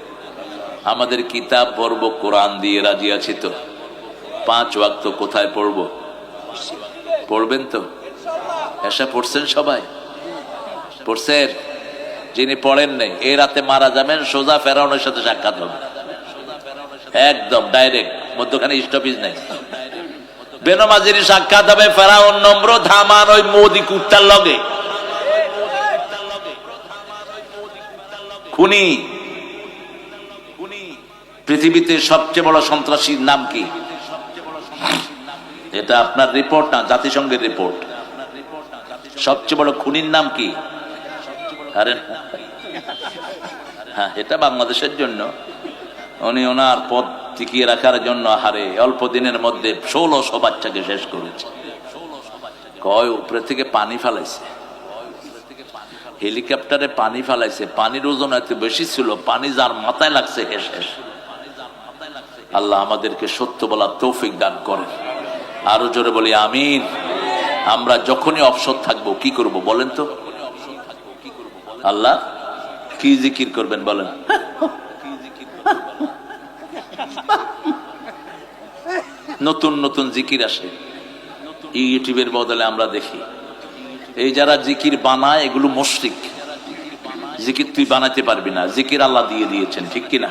আমাদের কিতাব পড়বো, কোরআন দিয়ে রাজি আছি তো? 5 ওয়াক্ত কোথায় পড়বো? পড়বেন তো? এসা পড়ছেন সবাই? পড়ছেন? যিনি পড়েন নাই, এই রাতে মারা যাবেন, সোজা ফেরাউনের সাথে সাক্ষাৎ হবে, একদম ডাইরেক্ট, মধ্যখানে স্টপেজ নাই। বেনমাজির সাক্ষাৎ হবে ফেরাউন, নমরুদ, হামান, ওই মোদি কুত্তার লগে। খুনি, পৃথিবীতে সবচেয়ে বড় সন্ত্রাসীর নাম কি? এটা আপনার রিপোর্ট না, জাতিসংঘের রিপোর্ট। সবচেয়ে বড় খুনির নাম কি? আরে হ্যাঁ, এটা বাংলাদেশের জন্য। উনি ওনার পদ টিকিয়ে রাখার জন্য হারে অল্প দিনের মধ্যে 1600 বাচ্চাকে শেষ করেছে। কয় উপরে থেকে পানি ফেলাইছে, হেলিকপ্টারে পানি ফেলাইছে, পানির ওজন এত বেশি ছিল, পানি যার মাথায় লাগছে হে শেষ। আল্লাহ আমাদেরকে সত্য বলার তৌফিক দান করেন। আরো জোরে বলি আমিন। আমরা যখনই অবসর থাকবো কি করব বলেন তো? আল্লাহ কি জিকির করবেন বলেন? নতুন নতুন জিকির আসে ইউটিউবের বদলে, আমরা দেখি। এই যারা জিকির বানায় এগুলো মুশরিক। জিকির তুই বানাইতে পারবি না, জিকির আল্লাহ দিয়ে দিয়েছেন, ঠিক কিনা?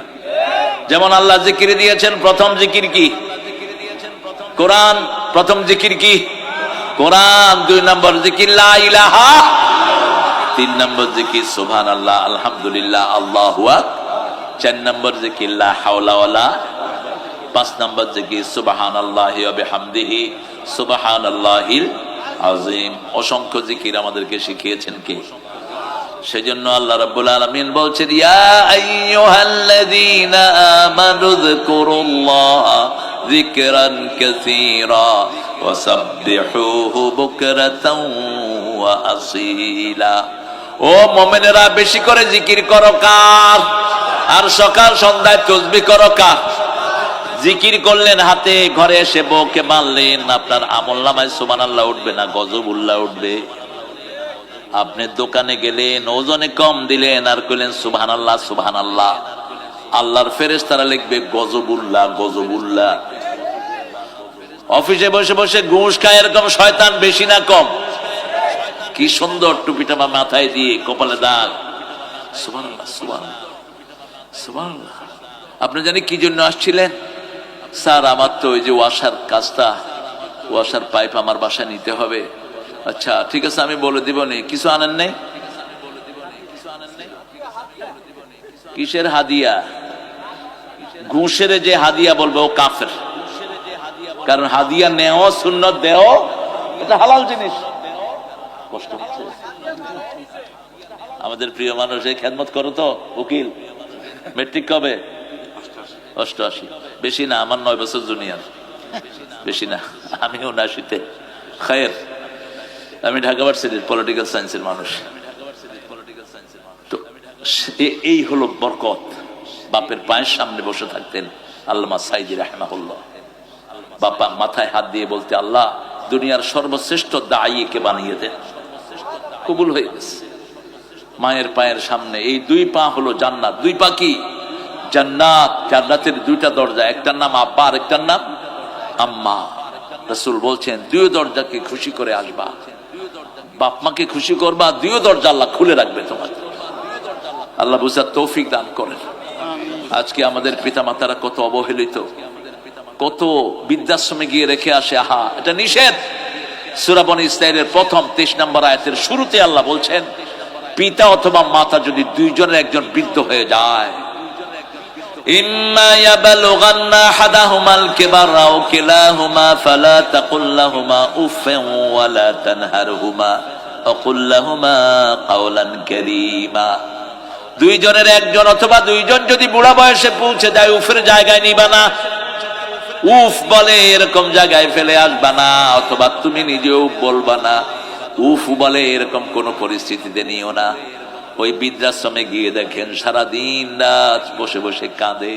যেমন আল্লাহ জিকির দিয়েছেন, প্রথম জিকির কি? কোরআন। প্রথম জিকির কি? কোরআন। 2 নম্বর জিকির লা ইলাহা, 3 নম্বর জিকির সুবহানাল্লাহ, আলহামদুলিল্লাহ, আল্লাহু আকবার, 4 নম্বর জিকির লা হাওলা ওয়ালা, 5 নম্বর জিকির সুবহানাল্লাহি ওয়া বিহামদিহি সুবহানাল্লাহিল আযীম। অসংখ্য জিকির আমাদেরকে শিখিয়েছেন কে? সেজন্য আল্লাহ রাব্বুল আলামিন বলছেন, ইয়া আইয়ুহাল্লাযীনা আমানু যিকুরুল্লাহা যিকরান কাসীরা ওয়াসাব্বিহুহু বুকরাতাও ওয়া আসীলা। ও মুমিনেরা, বেশি করে জিকির করো কার? আর সকাল সন্ধ্যায় তাসবিহ করো কার? জিকির করলেন হাতে, ঘরে এসে বউকে মারলেন, আপনার আমলনামায় সুবহানাল্লাহ উঠবে না, গজবুল্লাহ উঠবে। আপনি দোকানে গেলেন, ওজনে কম দিলেন আর কইলেন সুবহানাল্লাহ সুবহানাল্লাহ, আল্লাহর ফেরেশতারা লিখবে গজবুল্লাহ গজবুল্লাহ। অফিসে বসে বসে ঘুষ খায় এরকম শয়তান বেশি না কম? কি সুন্দর টুপিটা মাথায় দিয়ে, কপালে দাগ, সুবহানাল্লাহ সুবহানাল্লাহ সুবহানাল্লাহ। আপনি জানি কি জন্য আসছিলেন? স্যার আমার তো ওই যে ওয়াশার কাজটা, ওয়াশার পাইপ আমার বাসায় নিতে হবে। আচ্ছা ঠিক আছে, আমি বলে দিব নি। কিছু আনেন নাই? কিসের হাদিয়া? ঘুষের যে হাদিয়া বলবে ও কাফের। কারণ হাদিয়া নেও সুন্নত দেও, এটা হালাল জিনিস। কষ্ট হচ্ছে? আমাদের প্রিয় মানুষ, এই খেদমত করো তো উকিল। মেট্রিক কবে? 88। বেশি না, আমার 9 বছর জুনিয়র, বেশি না। আমি 79-তে। খায়ের, আমি ঢাকা ভার্সিটির পলিটিক্যাল সায়েন্সের মানুষ। তো এই হলো বরকত। বাপের পায়ের সামনে বসে থাকতেন আল্লামা সাইদি রাহিমাহুল্লাহ। বাপা মাথায় হাত দিয়ে বলতে, আল্লাহ দুনিয়ার সর্বশ্রেষ্ঠ দায়ীকে বানিয়ে দেন। কবুল হয়ে গেছে। মায়ের পায়ের সামনে এই 2 পা হলো জান্নাত। 2 পা কি? জান্নাত। জান্নাতের 2টা দরজা, একটার নাম আব্বা আর একটার নাম আম্মা। রাসূল বলছেন 2 দরজাকে খুশি করে আসবা, বাপ মাকে খুশি করবা, 2 দরজা আল্লাহ খুলে রাখবে তোমাকে। আল্লাহ বুঝার তৌফিক দান করেন। আজকে আমাদের পিতা মাতারা কত অবহেলিত, কত বৃদ্ধাশ্রমে গিয়ে রেখে আসে। আহা, এটা নিষেধ। সূরা বনী ইসরাঈলের প্রথম 23 নম্বর আয়াতের শুরুতে আল্লাহ বলছেন, পিতা অথবা মাতা যদি 2 জনের একজন বৃদ্ধ হয়ে যায়, ইম্মা ইয়াবলুগান্না আহাদাহুমাল কিবারা আও কিলাহুমা ফালা তাকুল লাহুমা উফফিন ওয়া লা তানহারহুমা ওয়া কুল লাহুমা কাওলান কারীমা। 2 জনের একজন অথবা 2 জন যদি বুড়া বয়সে পৌঁছে যায়, উফের জায়গায় নিবা না। উফ বলে এরকম জায়গায় ফেলে আসবা না, অথবা তুমি নিজেও বলবা না। উফ বলে এরকম কোন পরিস্থিতিতে নিও না। ওই বৃদ্ধাশ্রমে গিয়ে দেখেন সারাদিন রাত বসে বসে কাঁদে,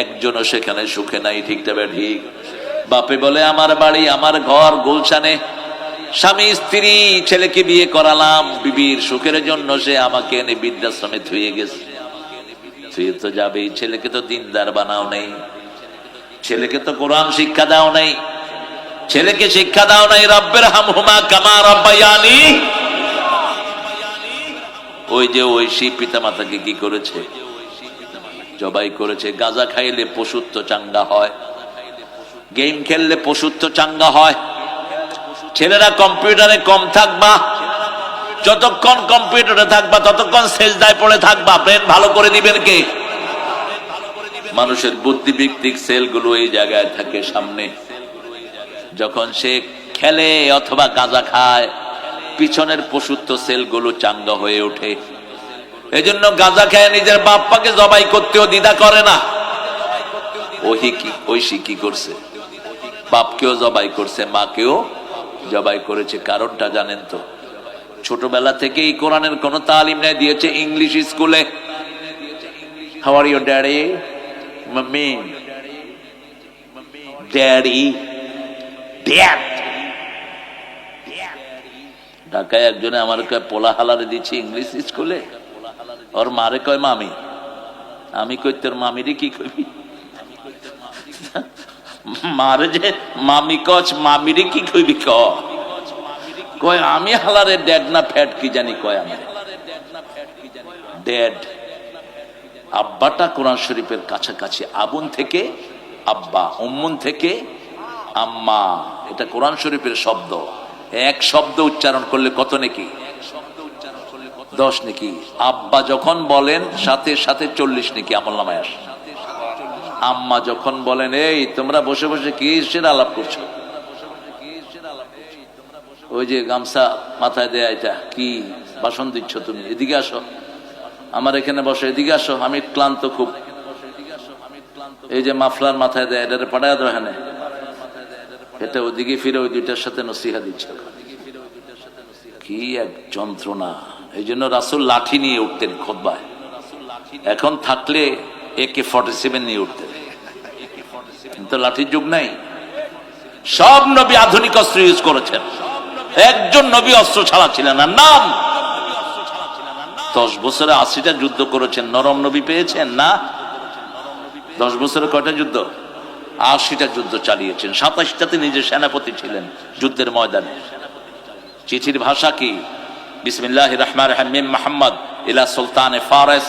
একজনও সেখানে সুখে নাই। ঠিক তবে ঠিক। বাপে বলে আমার বাড়ি আমার ঘর গুলশানে, স্বামী স্ত্রী, ছেলেকে বিয়ে করালাম, বিবির সুখের জন্য সে আমাকে এনে বৃদ্ধাশ্রমে থুয়ে গেছে। থুয়ে তো যাবেই। ছেলেকে তো দিনদার বানাও নেই, ছেলেকে তো কোরআন শিক্ষা দাও নাই, ছেলেকে শিক্ষা দাও নাই রব্বের হামহুমা কামা রাব্বায়ানি। ওই যে ঐশী পিতা মাতাকে কি করেছে? জবাই করেছে। গাঁজা খাইলে পশুত্ব চাঙ্গা হয়, গেম খেললে পশুত্ব চাঙ্গা হয়। ছেলেরা কম্পিউটারে কম থাকবা, যতক্ষণ কম্পিউটারে থাকবা ততক্ষণ সেজদায় পড়ে থাকবা। ব্রেন ভালো করে দিবেন কে? মানুষের বুদ্ধিবৃত্তিক সেলগুলো এই জায়গায় থাকে সামনে। যখন সে খেলে অথবা গাঁজা খায়, পিছনের পশুত্ব সেলগুলো চাঙ্গা হয়ে ওঠে। এজন্য গাঁজা খায় নিজের বাপ্পাকে জবাই করতেও দ্বিধা করে না। ঐশী কি করছে? বাপকেও জবাই করছে, মাকেও জবাই করেছে। কারণটা জানেন তো? ছোটবেলা থেকেই কোরআনের কোন তালিম নেই, দিয়েছে ইংলিশ স্কুলে। How are you daddy? Mummy. Daddy, dad. ঢাকায় একজনে আমার কয় পোলা হালারে দিচ্ছি ইংলিশ স্কুলে, ওর মারে কয় মামি। আমি কই তোর মামিরে কি কইবি? মারে যে মামি কচ, মামিরে কি কইবি? কয় আমি হালারে ড্যাড না ফ্যাট কি জানি কয়। আমি ড্যাড। আব্বাটা কোরআন শরীফের কাছাকাছি। আবুন থেকে আব্বা, উম্মুন থেকে আম্মা, এটা কোরআন শরীফের শব্দ। এক শব্দ উচ্চারণ করলে কত নেকি? 10 নেকি। আব্বা যখন বলেন সাথে সাথে 40 নেকি আমলনামায় আসে। আম্মা যখন বলেন এই তোমরা বসে বসে কি কিসের আলাপ করছো? ওই যে গামছা মাথায় দেয়া, এটা কি বাসন দিচ্ছ তুমি? এদিকে আসো, আমার এখানে বসো, এদিকে আসো, আমি ক্লান্ত খুব। এই যে মাফলার মাথায় দেয়, এটা পাঠায় দাও এখানে। এটা ওদিকে ফিরে ওই 2টার সাথে নসিহা দিচ্ছ। কি এক যন্ত্রণা। এই জন্য রাসূল লাঠি নিয়ে উঠতেন খুতবায়। এখন থাকলে AK-47 নিয়ে উঠতেন, কিন্তু লাঠির যুগ নাই। সব নবী আধুনিক অস্ত্র ইউজ করেছেন, একজন নবী অস্ত্র ছাড়া ছিলেন না। নাম 10 বছরে 80টা যুদ্ধ করেছেন। নরম নবী পেয়েছেন না? 10 বছরে কয়টা যুদ্ধ? 80টা যুদ্ধ চালিয়েছেন। 27টাতে নিজে সেনাপতি ছিলেন যুদ্ধের ময়দানে। চিঠির ভাষা কি? বিসমিল্লাহির রহমানির রহিম, মিন মুহাম্মদ ইলা সুলতানে ফারিস।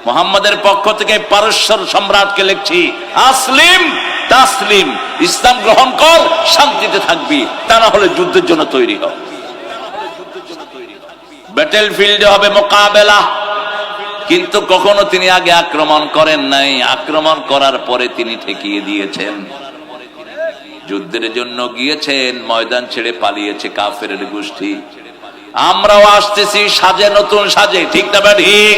মুহাম্মাদের পক্ষ থেকে পারস্যের সম্রাটকে লিখছি, আসলিম তাসলিম, ইসলাম গ্রহণ কর, শান্তিতে থাকবি, তা না হলে যুদ্ধের জন্য তৈরি হ। ব্যাটেল ফিল্ডে হবে মোকাবেলা। কিন্তু কখনো তিনি আগে আক্রমণ করেন নাই, আক্রমণ করার পরে তিনি ঠেকিয়ে দিয়েছেন। যুদ্ধের জন্য গিয়েছেন, ময়দান ছেড়ে পালিয়েছে কাফেরের গোষ্ঠী। আমরাও আসতেছি সাজে, নতুন সাজে, ঠিক না ঠিক?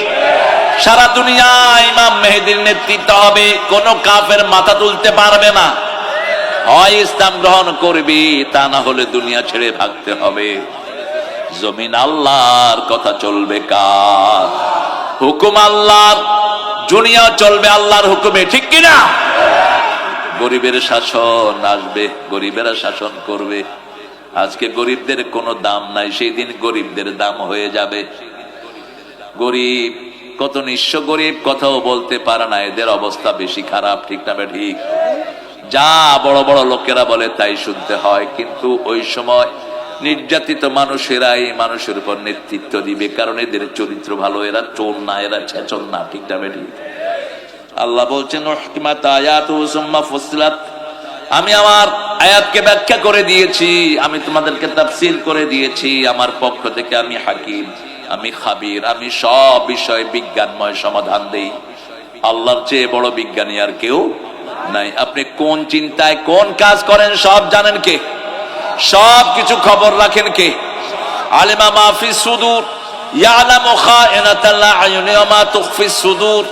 সারা দুনিয়া ইমাম মেহেদীর নেতৃত্ব হবে, কোন কাফের মাথা তুলতে পারবে না। হয় ইসলাম গ্রহণ করবি, তা না হলে দুনিয়া ছেড়ে ভাগতে হবে। জমিন আল্লাহর, কথা চলবে কার? হুকুম আল্লাহর, দুনিয়া চলবে আল্লাহর হুকুমে, ঠিক কিনা? গরিবের শাসন আসবে, গরিবেরা শাসন করবে। আজকে গরিবদের কোনো দাম নাই, সেই দিন গরিবদের দাম হয়ে যাবে। গরিব, কত নিঃস্ব গরিব, কথাও বলতে পারে না, এদের অবস্থা বেশি খারাপ, ঠিক না ঠিক? যা বড় বড় লোকেরা বলে তাই শুনতে হয়, কিন্তু ওই সময় নির্যাতিত মানুষেরাই মানুষের উপর নেতৃত্ব দিবে, কারণ এদের চরিত্র ভালো, এরা চোর না, এরা ছেচন না, ঠিক না ঠিক? আল্লাহ বলছেন আমি আমার আয়াতকে ব্যাখ্যা করে দিয়েছি, আমি তোমাদেরকে তাফসীর করে দিয়েছি আমার পক্ষ থেকে। আমি হাকিম, আমি খাবির, আমি সব বিষয়ে বিজ্ঞানময় সমাধান দেই। আল্লাহর চেয়ে বড় বিজ্ঞানী আর কেউ নাই। আপনি কোন চিন্তায় কোন কাজ করেন সব জানেন কে? সব কিছু খবর রাখেন কে? আলিমা মা ফিস সুদূর, ইয়ালামু খায়িনাতাল আয়ুনি ওয়া মা তুখফিস সুদূর।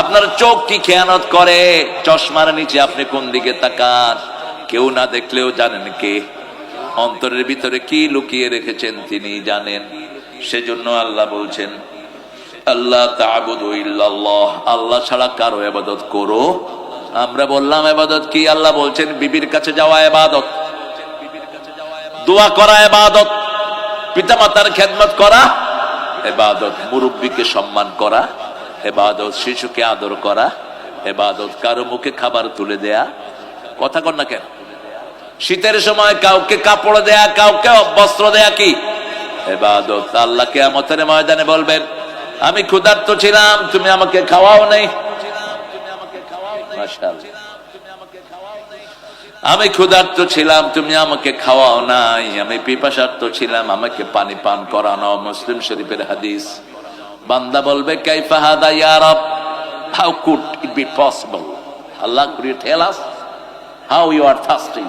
আপনার চোখ কি খেয়ানত করে, চশমার নিচে আপনি কোন দিকে তাকান, কেউ না দেখলেও জানেন কে? অন্তরের ভিতরে কি লুকিয়ে রেখেছেন তিনি জানেন। সেজন্য আল্লাহ বলছেন আল্লাহ তা'বুদু ইল্লাল্লাহ, আল্লাহ ছাড়া কারো ইবাদত করো। আমরা বললাম ইবাদত কি? আল্লাহ বলছেন বিবির কাছে যাওয়া ইবাদত, দোয়া করা ইবাদত, পিতামাতার খেদমত করা ইবাদত, মুরব্বিকে সম্মান করা ইবাদত, শিশুকে আদর করা ইবাদত, কারো মুখে খাবার তুলে দেয়া, কথা কর না কেন? শীতের সময় কাউকে কাপড় দেয়া, কাউকে বস্ত্র দেয়া কি ইবাদত? আল্লাহ কিয়ামতের ময়দানে বলবেন আমি ক্ষুধার্ত ছিলাম, তুমি আমাকে খাওয়াও নাই। মাশাআল্লাহ, আমি ক্ষুধার্ত ছিলাম, তুমি আমাকে খাওয়াও নাই। আমি পিপাসার্ত ছিলাম, আমাকে পানি পান করানো। মুসলিম শরীফের হাদিস। বান্দা বলবে কাইফা হাদা ইয়া রব, how could it be possible? Allah, could you tell us how you are thirsty?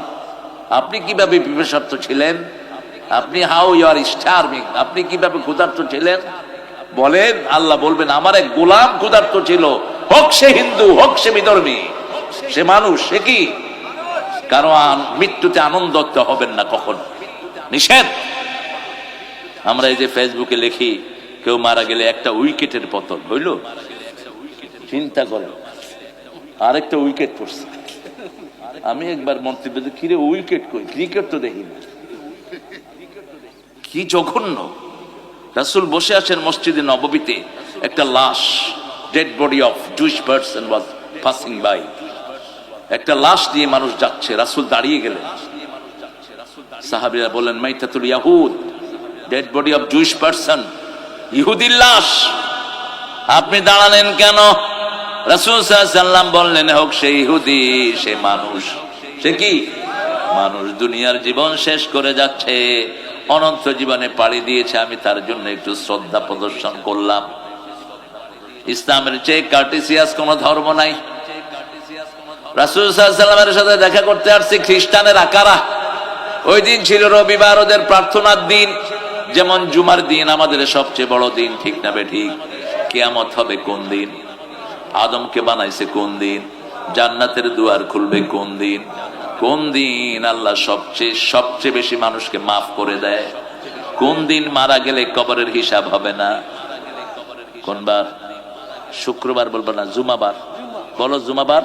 আপনি কিভাবে পিপাসার্ত ছিলেন? আপনি হাউ ইউ আর স্টারভিং, আপনি কিভাবে ক্ষুধার্ত ছিলেন বলেন। আল্লাহ বলবেন আমার এক গোলাম ক্ষুধার্ত ছিল, হোক সে হিন্দু, হোক সে বিধর্মী, সে মানুষ, সে কি? কারণ মৃত্যুতে আনন্দ হবেন না, কখন নিষেধ। আমরা এই যে ফেসবুকে লিখি কেউ মারা গেলে একটা উইকেটের পতন হইল, চিন্তা করেন আরেকটা উইকেট পড়ছে। আমি একবার মন্তব্য দিই, কিরে উইকেট কই, ক্রিকেট তো দেখি না। কি জঘন্য! রাসূল বসে আছেন মসজিদে নববীতে, একটা লাশ, dead body of Jewish person was passing by, একটা লাশ দিয়ে মানুষ যাচ্ছে, রাসূল দাঁড়িয়ে গেলেন। সাহাবীরা বলেন মাইতাতুল ইয়াহুদ, dead body of Jewish person, ইহুদির লাশ, আপনি দাঁড়ালেন কেন? রাসূল সাল্লাল্লাহু আলাইহি ওয়াসাল্লাম বললেন হোক সে ইহুদি, সে মানুষ, সে কি মানুষ, দুনিয়ার জীবন শেষ করে যাচ্ছে, অনন্ত জীবনে পাড়ি দিয়েছে, আমি তার জন্য একটু শ্রদ্ধা প্রদর্শন করলাম। ইসলামের চেয়ে কার্টেসিয়াস কোন ধর্ম নাই। রাসূল সাল্লাল্লাহু আলাইহি ওয়াসাল্লামের সাথে দেখা করতে আসছে খ্রিস্টানের আকারা। ওই দিন ছিল রবিবার, ওদের প্রার্থনার দিন, যেমন জুমার দিন আমাদের সবচেয়ে বড় দিন, ঠিক না ঠিক? কিয়ামত হবে কোন দিন? আদমকে বানাইছে কোন দিন? জান্নাতের দুয়ার খুলবে কোন দিন? কোন দিন আল্লাহ সবচেয়ে বেশি মানুষকে মাফ করে দেয়? কোন দিন মারা গেলে কবরের হিসাব হবে না? কোন বার? শুক্রবার বলবো না, জুমাবার বলো, জুমাবার।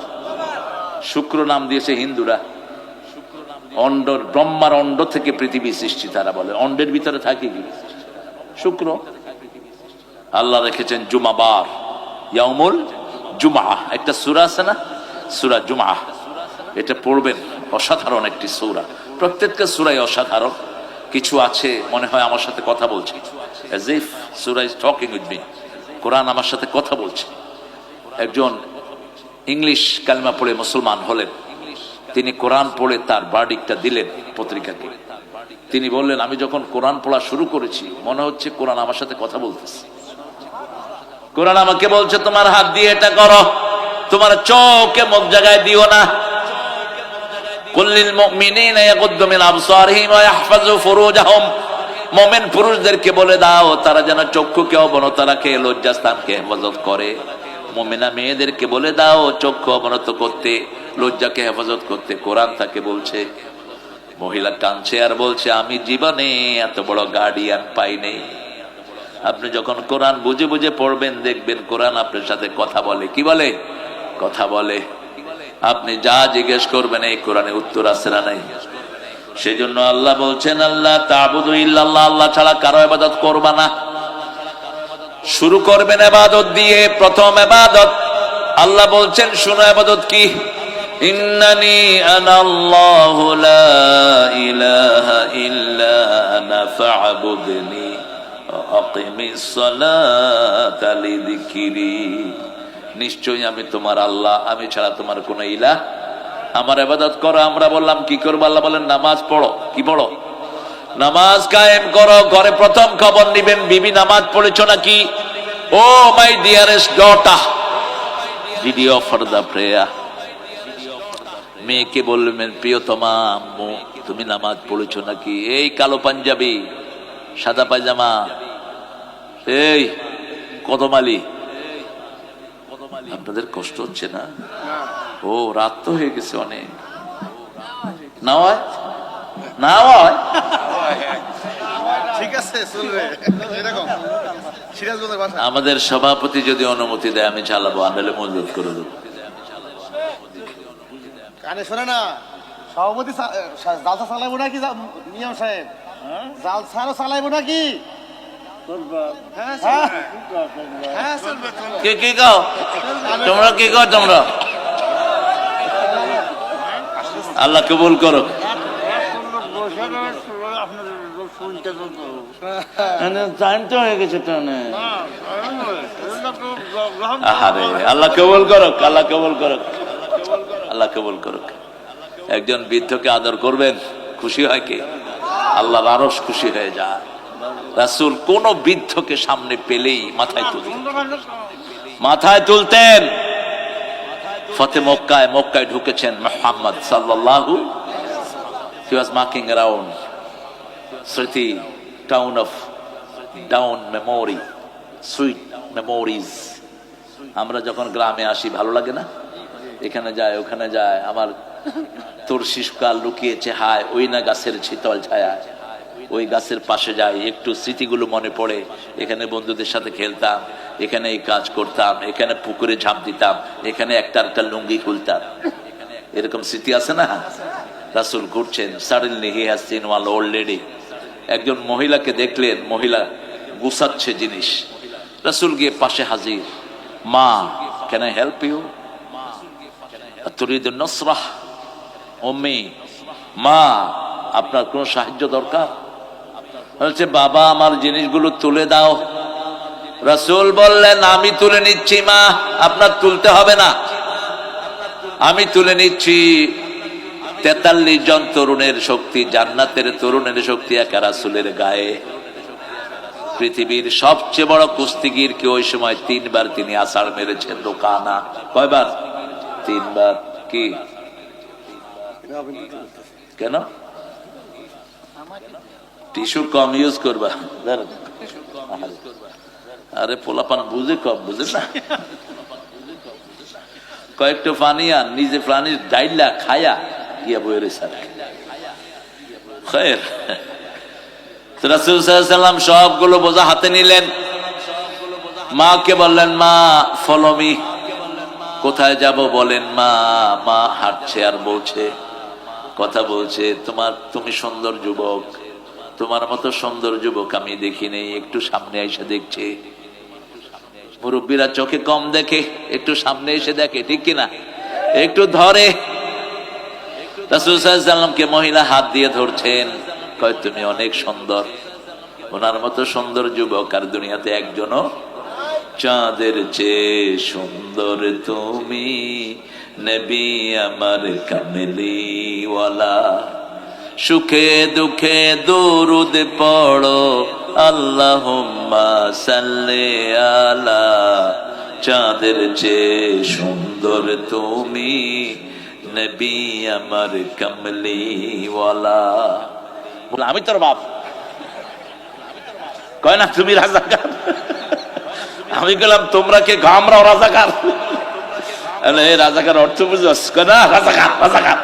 শুক্র নাম দিয়েছে হিন্দুরা, অন্ড, ব্রহ্মার অন্ড থেকে পৃথিবী সৃষ্টি, তারা বলে অন্ডের ভিতরে থাকে কি শুক্র। আল্লাহ রেখেছেন জুমাবার, ইয়াউমুল জুমা। একটা সূরা আছে না, সূরা জুমা, এটা পড়বেন, অসাধারণ একটি সূরা। প্রত্যেকটা সূরাই অসাধারণ। কিছু আছে মনে হয় আমার সাথে কথা বলছে, as if Surah is talking with me, কোরআন আমার সাথে কথা বলছে। একজন ইংলিশ কালিমা পড়ে মুসলমান হলেন, তিনি কোরআন পড়ে তার ভার্ডিক্টটা দিলেন পত্রিকাকে। তিনি বললেন আমি যখন কোরআন পড়া শুরু করেছি মনে হচ্ছে কোরআন আমার সাথে কথা বলতেছে। কোরআন আমাকে বলছে তোমার হাত দিয়ে এটা করো, তোমার চোখে মুখ জায়গায় দিও না। কুল্লিল মুমিনিনা ইয়াগুদ্দু মিন আবসারিহিম ওয়া ইয়াহফাযু ফুরুজাহুম, মোমেন পুরুষদেরকে বলে দাও তারা যেন চক্ষুকে অবনত রাখে, লজ্জাস্থানকে হেফাজত করে। মোমেনা মেয়েদেরকে বলে দাও চক্ষু অবনত করতে, লজ্জাকে হেফাজত করতে। কোরআন তাকে বলছে। মহিলা কাঁদছে আর বলছে আমি জীবনে এত বড় গার্ডিয়ান পাই নাই। আপনি যখন কোরআন বুঝে বুঝে পড়বেন দেখবেন কোরআন আপনার সাথে কথা বলে। কি বলে? কথা বলে। আপনি যা জিজ্ঞেস করবেন এই কোরআনে উত্তর আছে না নাই? সেই জন্য আল্লাহ বলছেন আল্লাহ তা'বুদু ইল্লাল্লাহ, আল্লাহ ছাড়া কারো ইবাদত করবা না। শুরু করবেন ইবাদত দিয়ে। প্রথম ইবাদত আল্লাহ বলছেন শুনো ইবাদত কি, ইন্নানি আনাল্লাহু লা ইলাহা ইল্লা আনা ফা'বুদনি আকিমিস সালাতা লিযিকরি। নিশ্চয়ই আমি তোমার আল্লাহ, আমি ছাড়া তোমার কোনো ইলাহ, আমার ইবাদত করো। আমরা বললাম কি করবো? আল্লাহ বলেন নামাজ পড়ো। কি পড়ো? নামাজ কায়েম করো। ঘরে প্রথম খবর নিবেন বিবি নামাজ পড়েছো নাকি। Oh my dearest daughter, did you offer the prayer? মেয়েকে বলবেন প্রিয়তমা আম্মু তুমি নামাজ পড়েছো নাকি। এই কালো পাঞ্জাবি, সাদা পায়জামা, এই কদমালি, আপনাদের কষ্ট হচ্ছে না? ও রাত তো হয়ে গেছে অনেক। না হয় না হয়, ঠিক আছে চলবে এরকম। সিরাজগঞ্জের ভাষা। আমাদের সভাপতি যদি অনুমতি দেয় আমি চালাবো, আনলে মজবুত করে দেবো। কানে শোনে না সভাপতি জালসা চালাইবো নাকি নিয়ম সাহেব? জালসারও চালাইবো নাকি? কে কি কও তোমরা? কি কও তোমরা? আল্লাহ কবুল করো। টাইম তো হয়ে গেছে। আল্লাহ কবুল করুক, আল্লাহ কবুল করুক, আল্লাহ কবুল করুক। একজন বৃদ্ধকে আদর করবেন, খুশি হয় কে? আল্লাহর আরশ খুশি হয়ে যায়। রাসূল কোন বৃদ্ধকে সামনে পেলেই মাথায় তুলতেন। ফতে মক্কায় ঢুকেছেন মুহাম্মদ সাল্লাল্লাহু, he was marking around Sriti, town of down memory, sweet memories. আমরা যখন গ্রামে আসি ভালো লাগে না? এখানে যায় ওখানে যায়, আমার তোর শিশুকাল লুকিয়েছে হায় ওই না গাছের শীতল ছায়া, ওই গাছের পাশে যাই, একটু স্মৃতিগুলো মনে পড়ে। এখানে বন্ধুদের সাথে খেলতাম, এখানে এই কাজ করতাম, এখানে পুকুরে ঝাঁপ দিতাম, এখানে একটা লুঙ্গি খুলতাম। এরকম স্মৃতি আছে না? রাসূল ঘুরছেন, suddenly he has seen one old lady. একজন মহিলাকে দেখলেন, মহিলা গুছাচ্ছে জিনিস। রাসূল গিয়ে পাশে হাজির। মা, ক্যান আই হেল্প ইউ? তুরিদুন নসরাহ? উম্মি, মা আপনার কোন সাহায্য দরকার? বলছে বাবা আমার জিনিসগুলো তুলে দাও। রাসূল বললেন আমি তুলে নিচ্ছি মা, আপনার তুলতে হবে না, আমি তুলে নিচ্ছি। 43 জন তরুণের শক্তি, জান্নাতের তরুণের শক্তি একা রাসূলের গায়ে। পৃথিবীর সবচেয়ে বড় কুস্তিগির কে ওই সময় 3 বার তিনি আছাড় মেরেছেন। রোকানা কয়বার? 3 বার। কি কেন? টিস্যু কম ইউজ করবা। আরে পোলাপান বুঝে কম, বুঝে না। কয়েকটা পানি আর নিজে পানি ডাইলা খায়া গিয়া বইরে সারা খের। রাসূল সাল্লাল্লাহু আলাইহি ওয়াসাল্লাম সবগুলো বোঝা হাতে নিলেন। মাকে বললেন মা ফলো মি। কোথায় যাব বলেন? মা হাঁটছে আর বলছে, কথা বলছে, তুমি সুন্দর যুবক, তোমার মতো সুন্দর যুবক আমি দেখি নেই, একটু সামনে এসে দেখছে। মুরব্বীরা চোখে কম দেখে, একটু সামনে এসে দেখে, ঠিক কিনা? একটু ধরে। রাসূল সাল্লাল্লাহু আলাইহি ওয়াসাল্লামকে মহিলা হাত দিয়ে ধরছেন, কয় তুমি অনেক সুন্দর, ওনার মতো সুন্দর যুবক আর দুনিয়াতে একজনও। চাঁদের চেয়ে সুন্দর তুমি নবী আমার কামলিওয়ালা, সুখে দুঃখে দরুদ পড়ো আল্লাহুম্মা সাল্লি আলা। চাঁদের চেয়ে সুন্দর তুমি নবী আমার কামলিওয়ালা। আমি তোর বাপ, কয় না তুমি রাজাকার। আমি বললাম তোমরা কে? আমরাও রাজাকার। রাজাকার অর্থ বুঝছ? কয় না রাজাকার রাজাকার।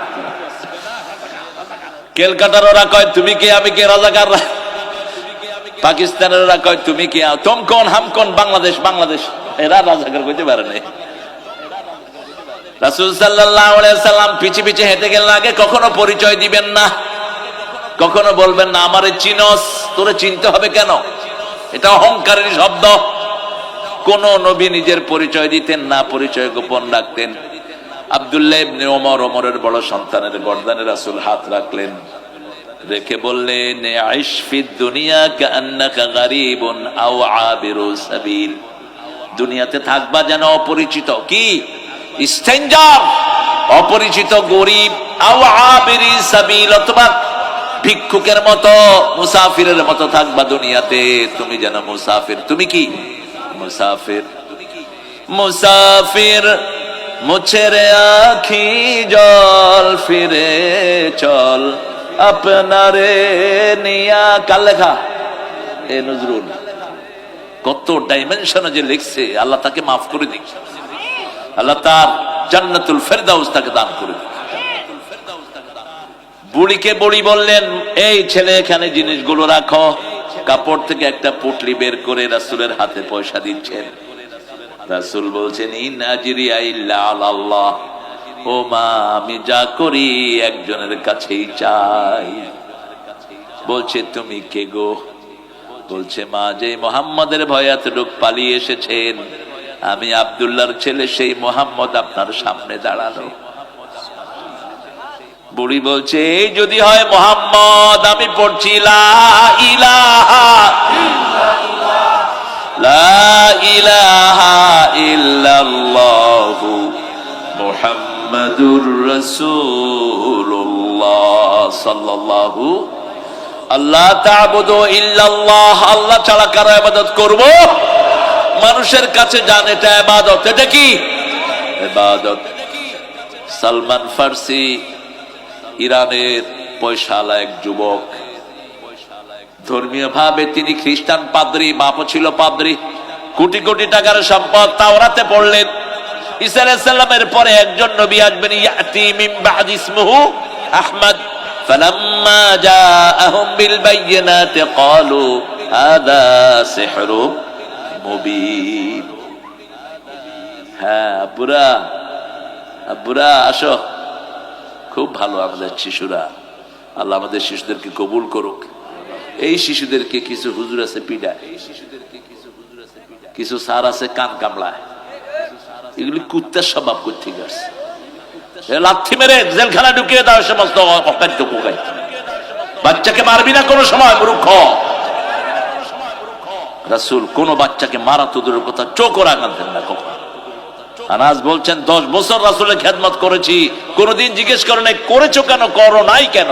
ক্যালকাটার ওরা কয় তুমি কে আমি কে রাজাকার। পাকিস্তানের ওরা কয় তুমি কে তুম কোন হাম কোন বাংলাদেশ বাংলাদেশ। এরা রাজাকার কইতে পারে না। রাসূল সাল্লাল্লাহু আলাইহি সাল্লাম পিছে পিছে হেঁটে গেলেন। আগে কখনো পরিচয় দিবেন না, কখনো বলবেন না আমারে চিনস, তোরে চিনতে হবে কেন? এটা অহংকারের শব্দ। কোন নবী নিজের পরিচয় দিতেন না, পরিচয় গোপন রাখতেন। আব্দুল্লাহ ইবনে ওমর, ওমরের বড় সন্তানের গর্দানে রাসূল হাত রাখলেন, রেখে বললেন আইশ ফিদ দুনিয়া কান্নাকা গারিবুন আও আবিরু সাবিল। দুনিয়াতে থাকবা যেন অপরিচিত, কি স্ট্রেঞ্জার, অপরিচিত গরিব, আও আবিরি সাবিল, অথবা ভিক্ষুকের মতো মুসাফিরের মতো থাকবা দুনিয়াতে। তুমি যেন মুসাফির। তুমি কি মুসাফির? মুসাফির মুছেরে আখি জল, ফিরে চল আপনারে নিয়া। কার লেখা? এ নজরুল। কত ডাইমেনশনে যে লিখছে, আল্লাহ তাকে মাফ করে দিক, আল্লাহ তার জান্নাতুল ফেরদাউস তাকে দান করে দিক। বুড়িকে বুড়ি বললেন এই ছেলে এখানে জিনিসগুলো রাখো। কাপড় থেকে একটা পুটলি বের করে রাসূলের হাতে পয়সা দিচ্ছেন। রাসূল বলছেন ইন আজরিয়া ইল্লা আলাল্লাহ। ও মা, আমি যা করি একজনের কাছেই চাই। বলছে তুমি কে গো? বলছে মা, যে মুহাম্মাদের ভয়ে এতটুক পালিয়ে এসেছেন, আমি আব্দুল্লাহর ছেলে, সেই মুহাম্মদ আপনার সামনে দাঁড়ানো। বুড়ি বলছে এই যদি হয় মুহাম্মদ, আমি পড়ছি লা ইলাহা ইল্লাল্লাহ, লা ইলাহা ইল্লাল্লাহু মুহাম্মাদুর রাসূলুল্লাহ সাল্লাল্লাহু আল্লাহ তা'বুদু ইল্লাল্লাহ। আল্লাহ ছাড়া কারো ইবাদত করব? মানুষের কাছে জান এটা ইবাদত। এটা কি ইবাদত? সালমান ফার্সি, ইরানের পয়সাওয়ালা এক যুবক, ধর্মীয় ভাবে তিনি খ্রিস্টান পাদ্রী, বাপও ছিল পাদ্রী, কোটি কোটি টাকার সম্পদ। তাওরাতে পড়লেন ঈসা আলাইহিস সালামের পরে একজন নবী আসবেন, ইয়াতি মিন বা'দি ইসমুহু আহমদ। ফালাম্মা জাআহুম বিল বাইয়িনাতি ক্বালু হাদা সিহরুম মুবিন। হ্যাঁ আব্বুরা, আব্বুরা আসো। খুব ভালো আমাদের শিশুরা, আল্লাহ আমাদের শিশুদেরকে কবুল করুক। এই শিশুদেরকে কিছু হুজুর আছে পিডায়, কিছু স্যার আছে কান কামলায়। এগুলি কুত্তার স্বভাব করতে গেছে, লাথি মেরে জেলখানা ঢুকিয়ে দাও সমস্ত অকার্য কুকাই। বাচ্চাকে মারবি না কোনো সময়, মূর্খ। রাসূল কোন বাচ্চাকে মারা তো দূরের কথা, চোখও রাখাতেন না কখন। আনাস বলছেন 10 বছর রাসূলের খেদমত করেছি, কোনদিন জিজ্ঞেস করে নাই করেছো কেন, করো নাই কেন।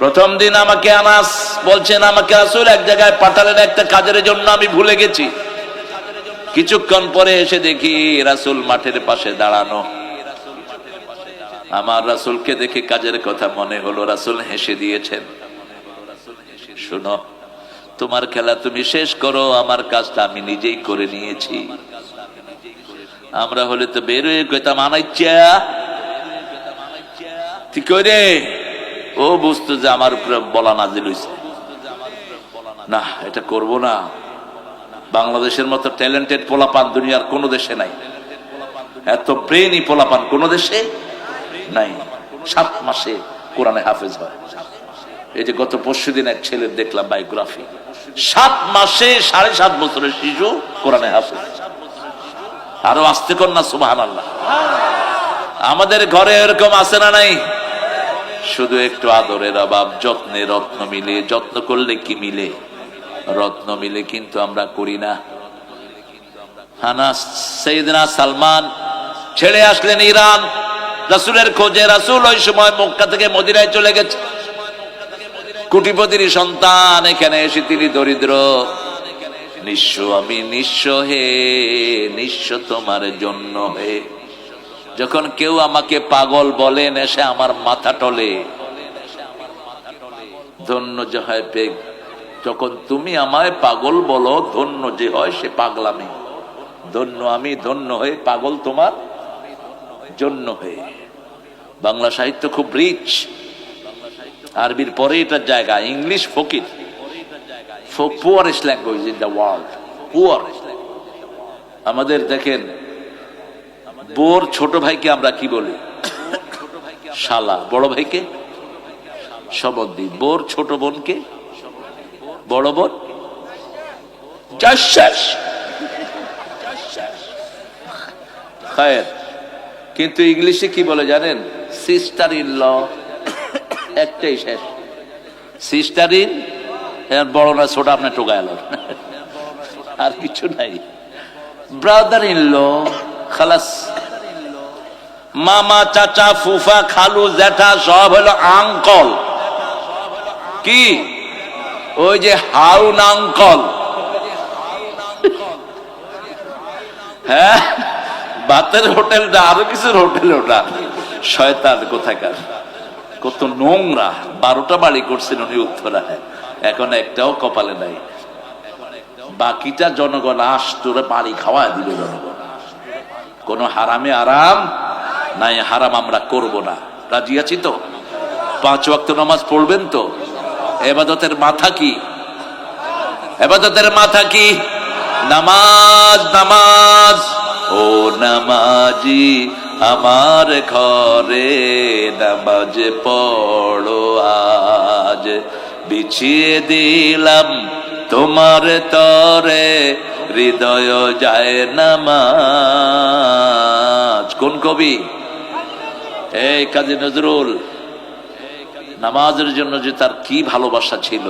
প্রথম দিন আমাকে আনাস বলছেন আমাকে রাসূল এক জায়গায় পাঠালেন একটা কাজের জন্য, আমি ভুলে গেছি। কিছুক্ষণ পরে এসে দেখি রাসূল মাঠের পাশে দাঁড়ানো। আমার রাসূলকে দেখে কাজের কথা মনে হলো। রাসূল হেসে দিয়েছেন, শোনো তোমার খেলা তুমি শেষ করো, আমার কাজটা আমি নিজেই করে নিয়েছি। আমরা হলে তো বের হয়ে কইতাম আনাইচ্ছা ঠিক করে। ও বুঝতো যে আমার উপরে বলা নাজিল হইছে, না এটা করব না। বাংলাদেশের মতো ট্যালেন্টেড পোলাপান দুনিয়ার কোন দেশে নাই, এত ব্রেইনি পোলাপান কোন দেশে নাই। 7 মাসে কোরআনে হাফেজ হয়। এই যে গত পরশুদিন এক ছেলের দেখলাম বায়োগ্রাফি, 7 মাসে 7.5 বছরের শিশু কোরআনে হাফেজ। আরো আসতে কর না সুবহানাল্লাহ। আমাদের ঘরে এরকম আছে না নাই? শুধু একটু আদরের অভাব, যত্নে রত্ন মিলে। যত্ন করলে কি মিলে? রত্ন মিলে, কিন্তু আমরা করি না। সাইয়েদনা সালমান ছেড়ে আসলেন ইরান রাসূলের খোঁজে। রাসূল ওই সময় মক্কা থেকে মদিনায় চলে গেছে। কোটিপতির সন্তান, এখানে এসে তিনি দরিদ্র। নিঃস্ব আমি, নিঃস্ব হে, নিঃস্ব তোমার জন্য হে। যখন কেউ আমাকে পাগল বলেন, এসে আমার মাথা টলে। ধন্য জহায় পেগ যখন তুমি আমায় পাগল বলো, ধন্য যে হয় সে পাগলামি। ধন্য আমি, ধন্য হয়ে পাগল তোমার জন্য হয়ে। বাংলা সাহিত্য খুব রিচ, আরবির পরে এটার জায়গা। English Fakir, poorest language in the world, poor. আমাদের দেখেন, বোর ছোট ভাইকে আমরা কি বলি? শালা। বড় ভাইকে সবদ্দি। বোর ছোট বোনকে বড় বোন জাসাস। খায়ের। কিন্তু ইংলিশে কি বলে জানেন? Sister in law. একটাই শেষ, সিস্টার ইন। বড় না ছোট আপনার টোকা এলো, আর কিছু নাই। ব্রাদার ইন ল, খালাস। মামা, চাচা, ফুফা, খালু, জ্যাঠা সব হলো আঙ্কল। কি? ওই যে হাউন আঙ্কল। হ্যাঁ, বাতের হোটেলটা আরো কিছুর হোটেল। ওটা শয়তান কোথাকার, কত নোংরা। 12টা বাড়ি করছেন উনি উত্তরায়, এখন একটাও কপালে নাই। বাকিটা জনগণ তোরে বাড়ি খাওয়া দিল জনগণ। কোন হারামে আরাম নাই, হারাম আমরা করব না। রাজি আছি তো? 5 ওয়াক্ত নামাজ পড়বেন তো? ইবাদতের মাথা কি? ইবাদতের মাথা কি? নামাজ। নামাজ। ও নামাজি আমার ঘরে নামাজ পড়ো আজ, বিছিয়ে দিলাম তোমার তরে হৃদয় যায় নামাজ। কোন কবি? এই কাজী নজরুল। নামাজের জন্য যে তার কি ভালোবাসা ছিল।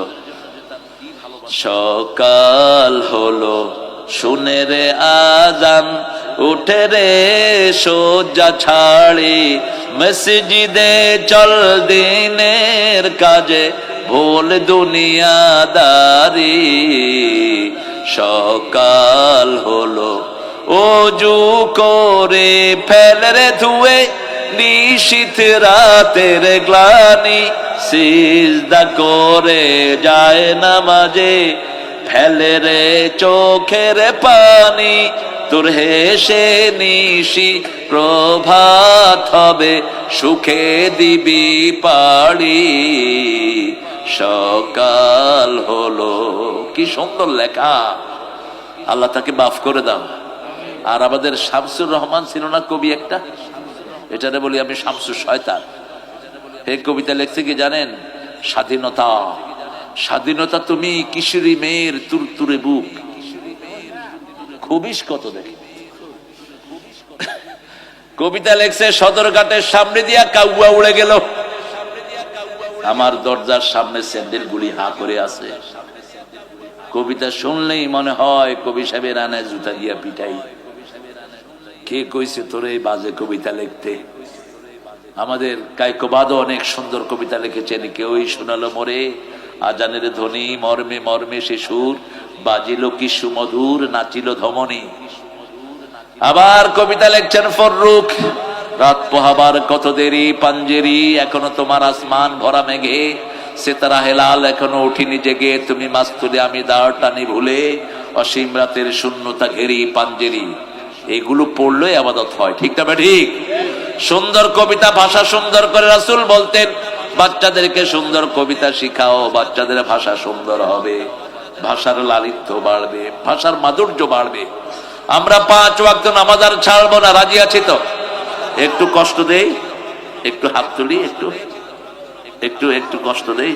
সকাল হলো শুনে রে আজান, উঠে রে শয্যা ছাড়ি, মসজিদে চল দিনের কাজে, ভুল দুনিয়াদারি। সকাল হলো ওযু করে ফেল রে ধুয়ে, নিশীথ রাতের গ্লানি, সিজদা করে যায় নামাজে, ফেলে রে চোখের পানি। তোর হেসে নিশি প্রভাত হবে, সুখে দিবি পাড়ি। সকাল হলো। কি সুন্দর লেখা, আল্লাহ তাকে মাফ করে দাও। আর আমাদের শামসুর রহমান ছিল না কবি একটা, এটারে বলি আমি শামসুর শয়তান। এই কবিতা লিখছে কি জানেন? স্বাধীনতা। স্বাধীনতা তুমি কিশোরী মেয়ের তুরতুরে বুক, খুবিস কত দেখে। কবিতা লেখছে সদরঘাটের সামনে দিয়া কাউয়া উড়ে গেল, আমার দরজার সামনে স্যান্ডেল গুলি হা করে আছে। কবিতা শুনলেই মনে হয় কবি সাহেবের আনে জুতা দিয়া পিটাই। কে কইছে তোর এই বাজে কবিতা লিখতে? আমাদের কায়কোবাদও অনেক সুন্দর কবিতা লিখেছেন। কেউই শোনালো মোরে আজানের ধ্বনি, মর্মে মর্মে সে সুর, বাজিল কি সুমধুর, নাচিল ধমনী। আবার কবিতা লিখছেন ফররুখ, রাত পোহাবার কত দেরি, পাঞ্জেরি এখনো তোমার আসমান ভরা মেঘে, সেতারা হেলাল এখনো উঠিনি জেগে, তুমি মাছ তুলে আমি দাঁড় টানি ভুলে, অসীম রাতের শূন্যতা ঘেরি পাঞ্জেরি। এগুলো পড়লে ইবাদত হয়, ঠিক না ঠিক? সুন্দর কবিতা, ভাষা সুন্দর করে রাসূল বলতেন বাচ্চাদেরকে সুন্দর কবিতা শিখাও, বাচ্চাদের ভাষা সুন্দর হবে, ভাষার লালিত্য বাড়বে, ভাষার মাধুর্য বাড়বে। আমরা 5 ওয়াক্ত নামাজ আর ছাড়বো না। রাজি আছি তো? একটু কষ্ট দেই, একটু হাত তুলি, একটু একটু একটু কষ্ট দেই।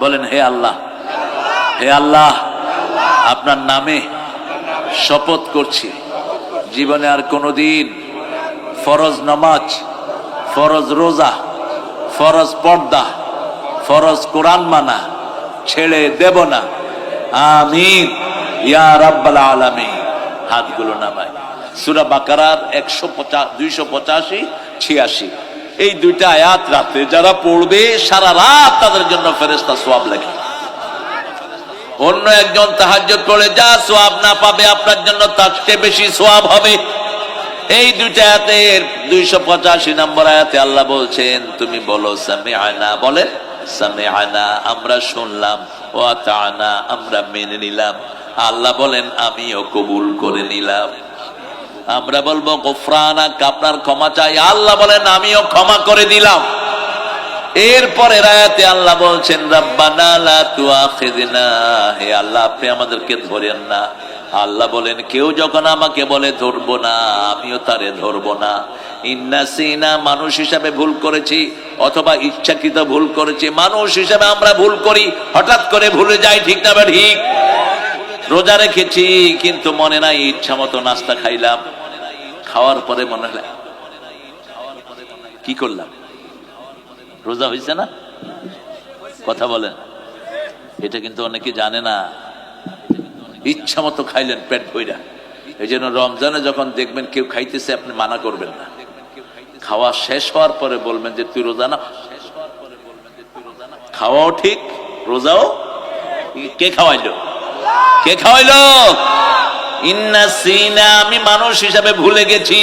বলেন হে আল্লাহ, হে আল্লাহ, আপনার নামে শপথ করছি জীবনে আর কোনোদিন ফরজ নামাজ, ফরজ রোজা, ফরজ পর্দা, ফরজ কোরআন মানা ছেড়ে দেব না। আমিন ইয়া রাব্বাল আলামিন। হাতগুলো নামায়। সূরা বাকারার 285, 86 এই 2টা আয়াত রাতে যারা পড়বে সারা রাত তাদের জন্য ফেরেশতা সওয়াব লেখে। অন্য একজন তাহাজ্জুদ পড়ে যা সওয়াব না পাবে, আপনার জন্য তার চেয়ে বেশি সওয়াব হবে। এই দুইটা আয়াতের 285 নম্বর আয়াতে আল্লাহ বলছেন তুমি বলো সামিআনা, বলে সামিআনা আমরা শুনলাম, ওয়া আতানা আমরা মেনে নিলাম। আল্লাহ বলেন আমিও কবুল করে নিলাম। আমরা বলবো গফরানাক আপনার ক্ষমা চাই, আল্লাহ বলেন আমিও ক্ষমা করে দিলাম। এরপরে আয়াতে আল্লাহ বলছেন রাব্বানা লা তুআখিযনা, হে আল্লাহ আপনি আমাদেরকে ধরেন না। আল্লাহ বলেন কেউ যখন আমাকে বলে ধরবো না, আমিও তারে ধরবো না। ইন্নাসিনা মানুষ হিসাবে ভুল করেছি, অথবা ইচ্ছাকৃত ভুল করেছি। মানুষ হিসাবে আমরা ভুল করি, হঠাৎ করে ভুলে যাই, ঠিক না ঠিক? রোজা রেখেছি কিন্তু মনে নাই, ইচ্ছা মতো নাস্তা খাইলাম, খাওয়ার পরে মনে হলো কি করলাম, রোজা হয়েছে না? কথা বলেন, এটা কিন্তু অনেকে জানে না। ইচ্ছা মতো খাইলেন পেট ভইরা। এই জন্য রমজানে যখন দেখবেন কেউ খাইতেছে আপনি মানা করবেন না, খাওয়া শেষ হওয়ার পরে বলবেন যে তুই রোজা না। খাওয়াও ঠিক, রোজাও। কে খাওয়াইলো? কে খাওয়াইলো? ইন্নাসিনা আমি মানুষ হিসাবে ভুলে গেছি।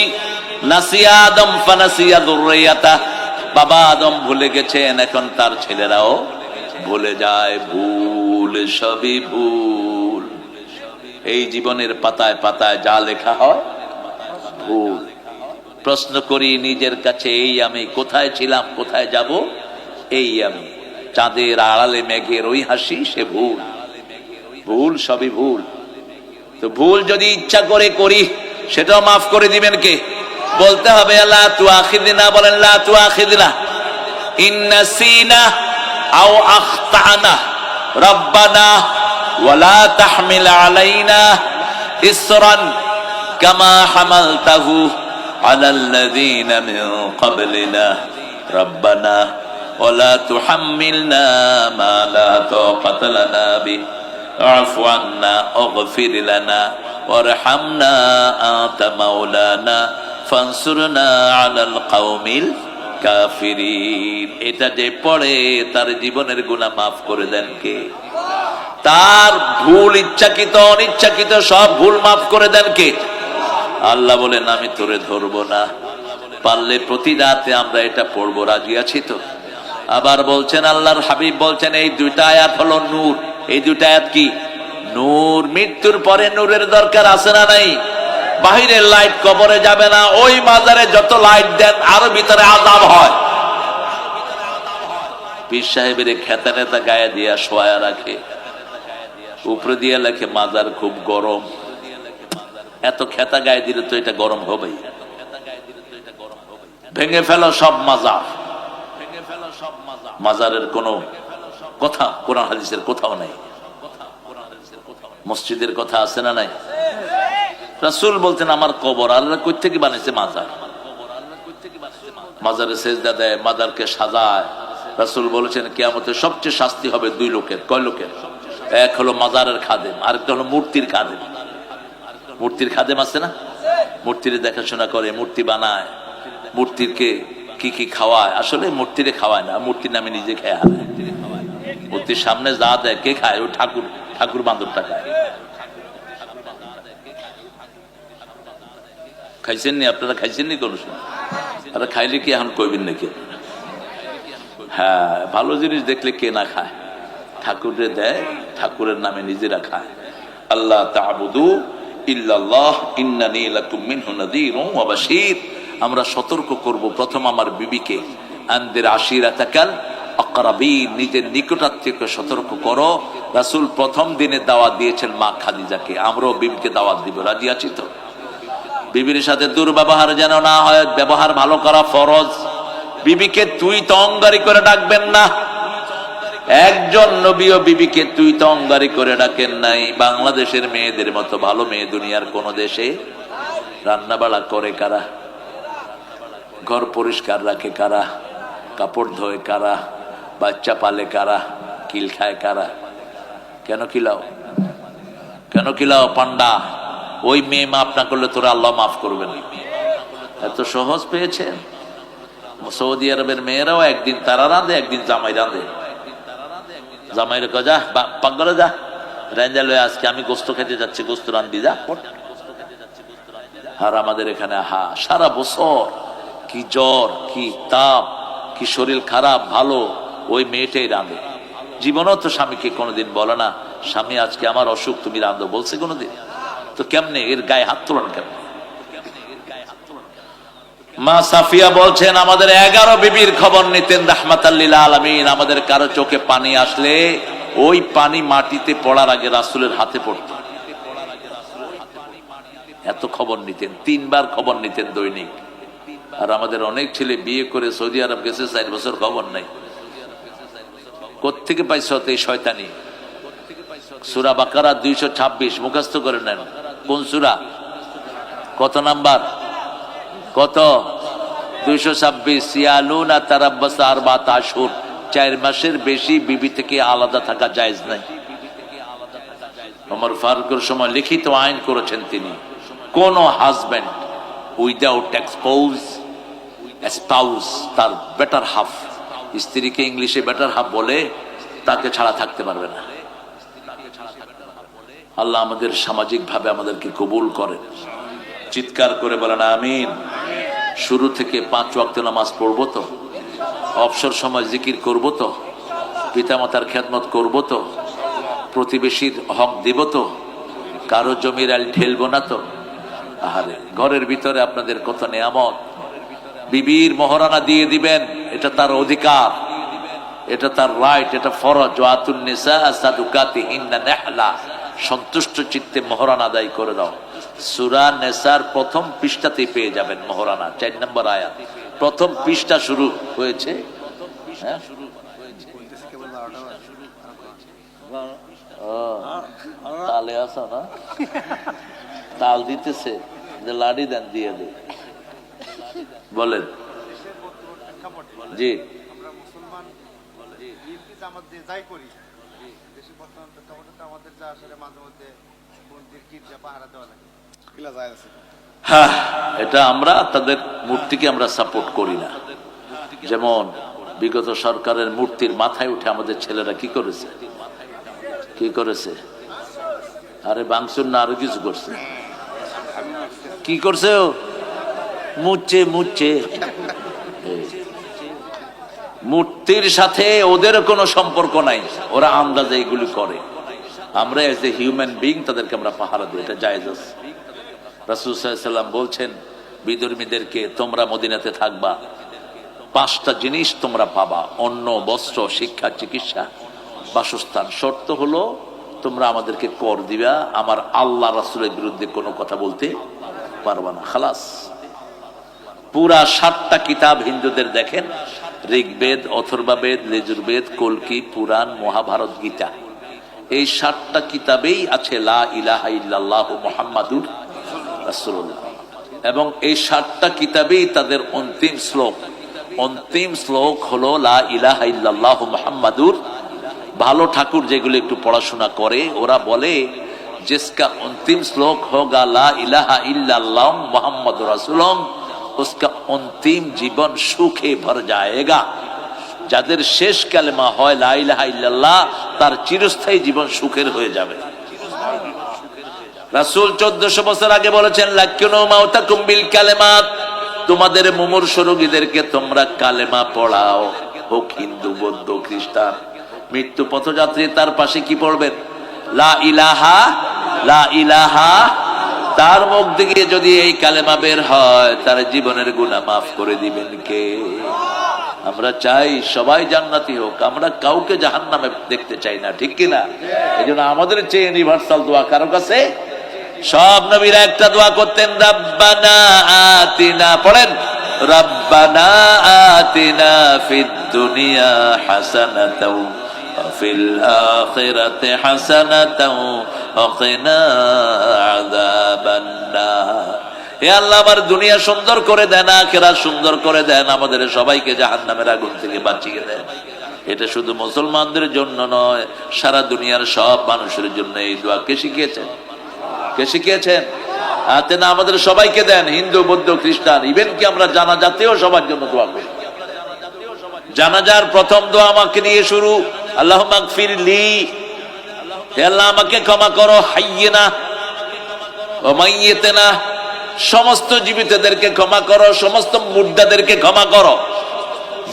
নাসিয়া আদম ফানাসিয়া যুররিয়াতা, বাবা আদম ভুলে গেছেন, এখন তার ছেলেরাও ভুলে যায়। ভুল সবই ভুল, এই জীবনের পাতায় পাতায় যা লেখা হয় ভুল। প্রশ্ন করি নিজের কাছে, এই আমি কোথায় ছিলাম, কোথায় যাব? এই আমি চাঁদের আড়ালে মেঘের ওই হাসি, সে ভুল। ভুল সবই ভুল। তো ভুল যদি ইচ্ছা করে করি সেটাও মাফ করে দিবেন কে? বলতে হবে লা তুআখিযনা, বলেন লা তুআখিযনা ইন নাসিনা আও আখতানা রব্বানা ওয়ালা তাহমিল আলাইনা ইসরান কামা হামালতাহু আলাল্লাযীনা মিন ক্বাবলিনা রব্বানা ওয়ালা তুহাম্মিলনা মা লা তাকাতা লানা বিহি আফু আন্না ওয়াগফির লানা ওয়ারহামনা আনতা মাওলানা ফানসুরনা আলাল কওমিল কাফিরিন। এটা যে পড়ে তার জীবনের গুনাহ মাফ করে দেন কে? তার ভুল ইচ্ছাকৃত অনিচ্ছাকৃত সব ভুল মাফ করে দেন কে? আল্লাহ বলেন আমি তোরে ধরবো না। পারলে প্রতি রাতে আমরা এটা পড়বো, রাজি আছি তো? আবার বলছেন আল্লাহর হাবিব বলছেন এই দুইটা আয়াত হলো নূর। এই দুইটা আয়াত কি? নূর। মৃত্যুর পরে নূরের দরকার আছে না নাই? বাহিরের লাইট কবরে যাবে না, ওই মাজারে যত লাইট দেন আরো ভিতরে আযাব হয়। পীর সাহেবের খেতা নেতা গায়ে দিয়া শোয়া রাখে, উপরে দিয়ে লেখে মাজার খুব গরম। এত খেতা গায়ে দিলে তো এটা গরম হবেই। ভেঙে ফেলো সব মাজার। মাজারের কোনো কথা কোরআন হাদিসের কোথাও নাই। মসজিদের কথা আছে না নাই? রাসূল বলতেন আমার কবর, আল্লাহ কই থেকে বানাইছে মাজার? মাজারে সেজদা দেয়, মাজারকে সাজায়। রাসূল বলেছেন কিয়ামতে সবচেয়ে শাস্তি হবে দুই লোকের। কয় লোকের? এক হলো মাজারের খাদেম, আরেকটা হলো মূর্তির খাদেম। মূর্তির খাদেম আছে না? মূর্তির দেখাশোনা করে, মূর্তি বানায়, মূর্তিকে কি কি খাওয়ায়। আসলে মূর্তিরে খাওয়ায় না, মূর্তির নামে নিজে খেয়ে হারায়। মূর্তির সামনে যা দেয় কে খায়? ওই ঠাকুর, ঠাকুর বান্দরটা খায়। খাইছেন নি আপনারা? খাইছেন নি কোন সময়? আর খাইলে কি এখন কইবেন নাকি? হ্যাঁ, ভালো জিনিস দেখলে কে না খায়? ঠাকুরে দেয়, ঠাকুরের নামে নিজেরা খায়। আল্লাহ তা'বুদু ইল্লাল্লাহ ইন্নানী লাকুম মিনহু নাযীরুন ওয়া বাশীর। আমরা সতর্ক করব প্রথম আমার বিবিকে, আনদির আশিরাতাকাল আকরাবিন, নিজের নিকটাত্মীয়কে সতর্ক করো। রাসূল প্রথম দিনে দাওয়াত দিয়েছেন মা খাদিজাকে, আমরাও বিবিকে দাওয়াত দিব, রাজি আছি তো? বিবির সাথে দুর্ব্যবহার যেন না হয়, ব্যবহার ভালো করা ফরজ। বিবিকে তুই তো অঙ্গারি করে ডাকবেন না। একজন নবীও বিবিকে তুই তো অঙ্গারি করে ডাকেন নাই। বাংলাদেশের মেয়েদের মতো ভালো মেয়ে দুনিয়ার কোন দেশে? রান্না বাড়া করে কারা? ঘর পরিষ্কার রাখে কারা? কাপড় ধোয় কারা? বাচ্চা পালে কারা? কিল খায় কারা? কেন কিলাও? কেন কিলাও পান্ডা? ওই মেয়ে মাফ না করলে তোরা আল্লাহ মাফ করবেন। এত সহজ পেয়েছেন? সৌদি আরবের মেয়েরাও একদিন তারা রাঁধে, একদিন জামাই রাঁধে। জামাইরে কয় যা পাকঘরে যা, রান্না লয়ে আজকে আমি গোস্ত খেতে যাচ্ছি, গোস্ত রান্ধি যা। আর আমাদের এখানে সারা বছর কি জ্বর, কি তাপ, কি শরীর খারাপ ভালো, ওই মেয়েটাই রাঁধে। জীবনও তো স্বামীকে কোনোদিন বলে না, স্বামী আজকে আমার অসুখ, তুমি রাঁধো, বলছে কোনোদিন? তো কেমনে এর গায়ে হাত তোলেন কেমনে? মা সাফিয়া বলছেন, আমাদের 11 বিবির খবর নিতেন রাহমাতাল লিল আলামিন। আমাদের কারো চোখে পানি আসলে ওই পানি মাটিতে পড়ার আগে রাসূলের হাতে পড়ত। এত খবর নিতেন, 3 বার খবর নিতেন দৈনিক। আর আমাদের অনেক ছেলে বিয়ে করে সৌদি আরব গেছে, 4 বছর খবর নাই। কোত্থেকে পাইছো এই শয়তানি? সূরা বাকারা 226 মুখস্থ করে নেন। কোন সূরা, কত নাম্বার, কত? 226। ইয়ালুনা তারাব্বাসা আরবাত আশহুর, 4 মাসের বেশি বিবি থেকে আলাদা থাকা জায়েজ নাই। ওমর ফারুকের সময় লিখিত আইন করেছেন তিনি, কোন হাজবেন্ড উইদাউট স্পাউস, তার বেটার হাফ, স্ত্রীকে ইংলিশে বেটার হাফ বলে, তাকে ছাড়া থাকতে পারবে না। আল্লাহ আমাদের সামাজিক ভাবে আমাদেরকে কবুল করেন। চিৎকার করে বলেন আমিন। শুরু থেকে 5 ওয়াক্ত নামাজ পড়বো তো, অবসর সময় জিকির করবো তো, পিতামাতার খেদমত করবো তো, প্রতিবেশীর হক দিব তো, কারো জমির আল ঠেলবো না তো। আহারে, ঘরের ভিতরে আপনাদের কত নিয়ামত। বিবির মহারানা দিয়ে দিবেন, এটা তার অধিকার, এটা তার রাইট, এটা ফরজ। ওয়াতুন নিসা সাদুকাতিহিন্না নিহলা, সন্তুষ্ট চিত্তে মহারানা আদায় করে দাও। সূরা নিসার প্রথম পৃষ্ঠাতেই পেয়ে যাবেন মহারানা, 4 নম্বর আয়াত, প্রথম পৃষ্ঠা শুরু হয়েছে। হ্যাঁ, তালে আসো না, তাল দিতেছে যে লাড়ি দেন, দিয়ে দে। বলেন জি। আমরা মুসলমান বিএনপি জামাত দিয়ে যাই করি, দেশে বর্তমান প্রেক্ষাপটে আমাদের যা আসলে মাঝে মধ্যে মন্দির গির্জা পাহারা দেওয়া লাগে, কিলা যায় আছে। হ্যাঁ, এটা আমরা তাদের মূর্তিকে আমরা সাপোর্ট করি না। যেমন বিগত সরকারের মূর্তির মাথায় উঠে আমাদের ছেলেরা কি করেছে, কি করেছে? আরে বাংসুর না, আরো কিছু করছে। কি করছে? ও মুচ্ছে মুচ্ছে। মূর্তির সাথে ওদের কোনো সম্পর্ক নাই, ওরা আন্দাজে এগুলি করে। আমরা এজ এ হিউম্যান বিং তাদেরকে আমরা পাহারা দিই, এটা জায়েজ আছে। রাসূল সাল্লাল্লাহু আলাইহি ওয়াসাল্লাম বলছেন বিধর্মীদেরকে, তোমরা মদিনাতে থাকবা, 5টা জিনিস তোমরা পাবা, অন্ন, বস্ত্র, শিক্ষা, চিকিৎসা, বাসস্থান। শর্ত হলো তোমরা আমাদেরকে কর দিবা, আমার আল্লাহ রাসূলের বিরুদ্ধে কোনো কথা বলতে পারবা না। খালাস। পুরা 7টা কিতাব হিন্দুদের দেখেন, ঋগ্বেদ, অথর্ববেদ, লেজুরবেদ, কল্কি, পুরাণ, মহাভারত, গীতা, এই 7টা কিতাবেই আছে লা ইলাহা ইল্লাল্লাহু মুহাম্মাদুর রাসূলুল্লাহ। এবং এই 7টা কিতাবেই তাদের অন্তিম শ্লোক হলো লা ইলাহা ইল্লাল্লাহু মুহাম্মাদুর। ভালো ঠাকুর যেগুলো একটু পড়াশোনা করে, ওরা বলে जिसका अंतिम श्लोक होगा ला इलाहा इल्लल्लाह मुहम्मद रसूलुल्लाह, उसका अंतिम जीवन सुखे भर जाएगा। যাদের শেষ কালেমা হয় লা ইলাহা ইল্লাল্লাহ, তার চিরস্থায়ী জীবন সুখের হয়ে যাবে। রাসূল 1400 বছর আগে বলেছেন, লাকিনু মাউতাকুম বিল কালেমাত, তোমাদের মুমূর্ষু রোগীদেরকে তোমরা কালেমা পড়াও। হোক হিন্দু, বৌদ্ধ, খ্রিস্টান, মৃত্যু পথযাত্রী তার পাশে কি পড়বেন? লা ইলাহা, লা ইলাহা। তার মুখ থেকে যদি এই কালেমা বের হয়, তার জীবনের গুনাহ মাফ করে দিবেন কে? আমরা চাই সবাই জান্নাতি হোক, আমরা কাউকে জাহান্নামে দেখতে চাই না, ঠিক কিনা? এই জন্য আমাদের চেয়ে ইউনিভার্সাল দোয়া কারো কাছে? সব নবীরা একটা দোয়া করতেন, রাব্বানা আতিনা, পড়েন, রাব্বানা আতিনা ফিদ দুনিয়া হাসানাতাও ওয়া ফিল আখিরাতি হাসানাতাও ওয়া কিনা আযাবান নার। হে আল্লাহ, আমার দুনিয়া সুন্দর করে দেন, আখিরাত সুন্দর করে দেন, আমাদের সবাইকে জাহান্নামের আগুন থেকে বাঁচিয়ে দেন। এটা শুধু মুসলমানদের জন্য নয়, সারা দুনিয়ার সব মানুষের জন্য এই দোয়া কে শিখিয়েছেন? কে শিখিয়েছেন? হাতে না, আমাদের সবাইকে দেন, হিন্দু, বৌদ্ধ, খ্রিস্টান, ইভেন কি আমরা জানাজাতেও সবার জন্য দোয়া করি। জানাজার প্রথম দোয়া আমাকে নিয়ে শুরু, আল্লাহুম্মা গফিরলি, হে আল্লাহ আমাকে ক্ষমা করো, হাইয়িনা ওয়া মাইয়িতিনা, সমস্ত জীবিতদেরকে ক্ষমা করো, সমস্ত মুর্দাদেরকে ক্ষমা করো।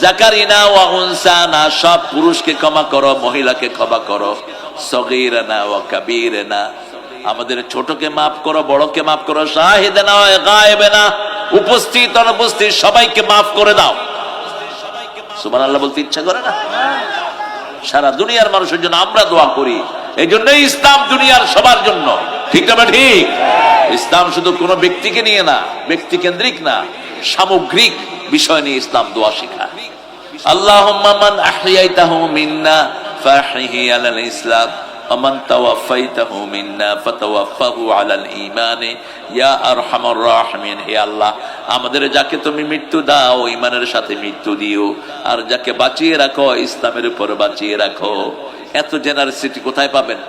জাকারিনা ওয়া উনসানা, সব পুরুষকে ক্ষমা করো, মহিলাকে ক্ষমা করো। সগীরানা ওয়া কাবীরানা, আমাদের ছোটকে মাফ করো, বড়কে মাফ করো। শাহিদানা ওয়া গায়েবানা, উপস্থিত অনুপস্থিত সবাইকে মাফ করে দাও। সুবহানাল্লাহ বলতে ইচ্ছা করে না? সারা দুনিয়ার মানুষের জন্য আমরা দোয়া করি। এই জন্যই ইসলাম দুনিয়ার সবার জন্য, ঠিক না? ঠিক। ইসলাম শুধু কোনো ব্যক্তিকে নিয়ে না, ব্যক্তি কেন্দ্রিক না, সামগ্রিক বিষয় নিয়ে ইসলাম দোয়া শেখায়। আল্লাহুম্মা মান আহইয়াইতাহু মিন্না ফাহইহি আলাল ইসলাম ওয়া মান তাওয়াফাইতাহু মিন্না ফাতাওয়াফাহু আলাল ঈমান ইয়া আরহামার রাহিমিন। হে আল্লাহ, আমাদের যাকে তুমি মৃত্যু দাও ঈমানের সাথে মৃত্যু দিও, আর যাকে বাঁচিয়ে রাখো ইসলামের উপর বাঁচিয়ে রাখো। এত জেনারেসিটি কোথায় পাবেন?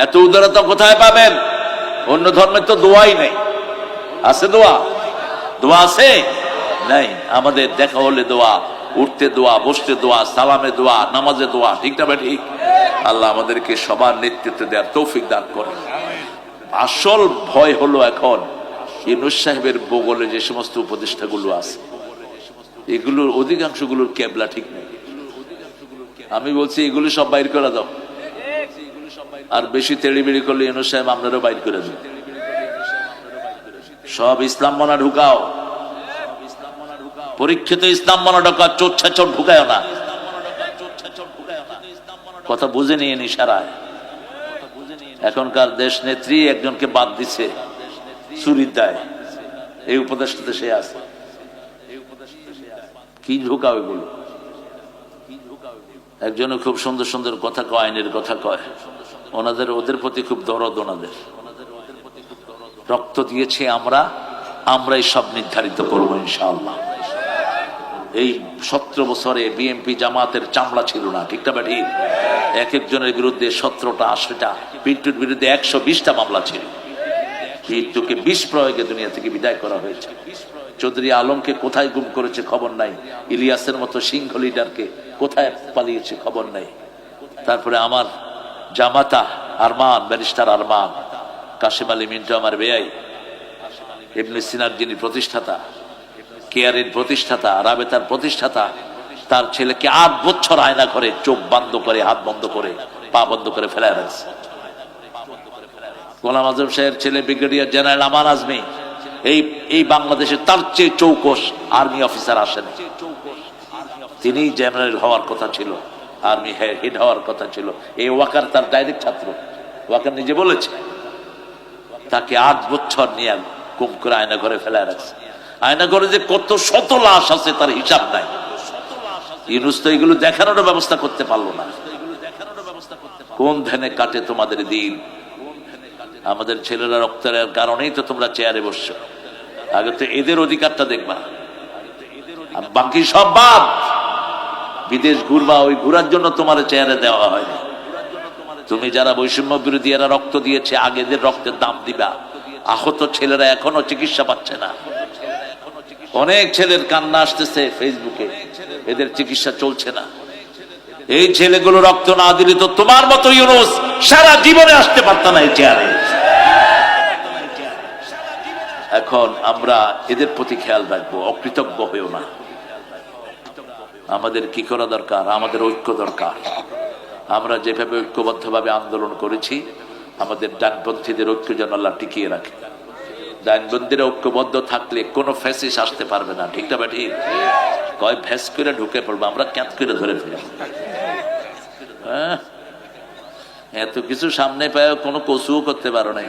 এত উদারতা কোথায় পাবেন? অন্য ধর্মের তো দোয়াই নেই। আছে দোয়া? দোয়া আছে? নাই। আমাদের দেখা হলে দোয়া, উঠতে দোয়া, বসতে দোয়া, সালামে দোয়া, নামাজে দোয়া, ঠিক না? ঠিক। আল্লাহ আমাদেরকে সবার নেতৃত্ব দেওয়ার তৌফিক দান করে। আসল ভয় হলো এখন ইউনূস সাহেবের বগলে যে সমস্ত উপদেষ্টাগুলো আছে, এগুলোর অধিকাংশগুলোর কেবলা ঠিক নেই। আমি বলছি এগুলো সব বাইর করে দাও, আর বেশি তেড়িবেড়ি করলে ইউনূস সাহেব আপনারও বাইর করে দেন। সব ইসলাম মানা ঢুকাও, পরীক্ষিত ইসলাম মানা ঢুকাও, চোচ্ছা চোট ঢুকায় না। কথা বুঝে নিয়ে ইশারায়। এখনকার দেশ নেত্রী একজনকে বাদ দিছে চুরির দায়, এই উপদেশটাতে সে আছে। কি ঢুকাও এগুলো? একজনে খুব সুন্দর সুন্দর কথা কয়, আইনের কথা কয়। ওদের প্রতি খুব দরদ। ওনাদের রক্ত দিয়েছে আমরা, আমরাই সব নির্ধারিত করবো ইনশাআল্লাহ। এই 17 বছরে বিএনপি জামাতের চামড়া ছিল না, ঠিক না? ঠিক। এক একজনের বিরুদ্ধে 17টা 80টা, পিন্টুর বিরুদ্ধে 120টা মামলা ছিল। পিন্টুকে বিষ প্রয়োগে দুনিয়া থেকে বিদায় করা হয়েছে। চৌধুরী আলমকে কোথায় গুম করেছে খবর নাই। ইলিয়াসের মতো সিংহ লিডারকে কোথায় পালিয়েছে খবর নাই। তারপরে আমার জামাতা আরমান, ব্যারিস্টার আরমান, কাশেম আলী মিন্টু আমার বেয়াই, ইবনে সিনার যিনি প্রতিষ্ঠাতা, কেয়ারের প্রতিষ্ঠাতা, রাবেতার প্রতিষ্ঠাতা, তার ছেলেকে 8 বছর আয়না করে চোখ বন্ধ করে, হাত বন্ধ করে, পা বন্ধ করে ফেলে রাখছে। গোলাম আজম সাহেবের ছেলে ব্রিগেডিয়ার জেনারেল আমান আজমি, এই বাংলাদেশে তার চেয়ে চৌকস আর্মি অফিসার আসেন। তিনি জেনারেল হওয়ার কথা ছিল, আর্মি হেড হওয়ার কথা ছিল। এই ওয়াকার তার ডাইরেক্ট ছাত্র। ওয়াকার নিজে বলেছে তাকে 8 বছর নিয়ে গুম করে আয়না ঘরে ফেলে রাখছে। আয়না ঘরে যে কত শত লাশ আছে তার হিসাব নাই। ইউনূস তো এগুলো দেখানোর ব্যবস্থা করতে পারলো না। কোন ধ্যানে কাটে তোমাদের দিন? আমাদের ছেলেরা রক্তের কারণেই তো তোমরা চেয়ারে বসছো। আগে তো এদের অধিকারটা দেখবা, বাকি সব বাদ। বিদেশ ঘুরবা, ওই ঘুরার জন্য তোমার চেয়ারে দেওয়া হয়নি। তুমি যারা বৈষম্য বিরোধী, এরা রক্ত দিয়েছে, আগে এদের রক্তের দাম দিবা। আহত ছেলেরা এখনো চিকিৎসা পাচ্ছে না। অনেক ছেলের কান্না আসতেছে ফেসবুকে, এদের চিকিৎসা চলছে না। এই ছেলেগুলো রক্ত না দিলে তো তোমার মতো ইউনূস সারা জীবনে আসতে পারত না এই চেয়ারে। এখন আমরা এদের প্রতি খেয়াল রাখবো, অকৃতজ্ঞ হয়েও না। আমাদের কি করা দরকার? আমাদের ঐক্য দরকার। আমরা যেভাবে ঐক্যবদ্ধভাবে আন্দোলন করেছি, আমাদের ডানপন্থীদের ঐক্য যেন আল্লাহ টিকিয়ে রাখে। ডানপন্থীরা ঐক্যবদ্ধ থাকলে কোনো ফ্যাসিস আসতে পারবে না, ঠিক না? ঠিক। কয় ফ্যাস করে ঢুকে পড়বো, আমরা ক্যাঁত করে ধরে ফেলব। এত কিছু সামনে পায় কোনো কসুও করতে পারো নাই।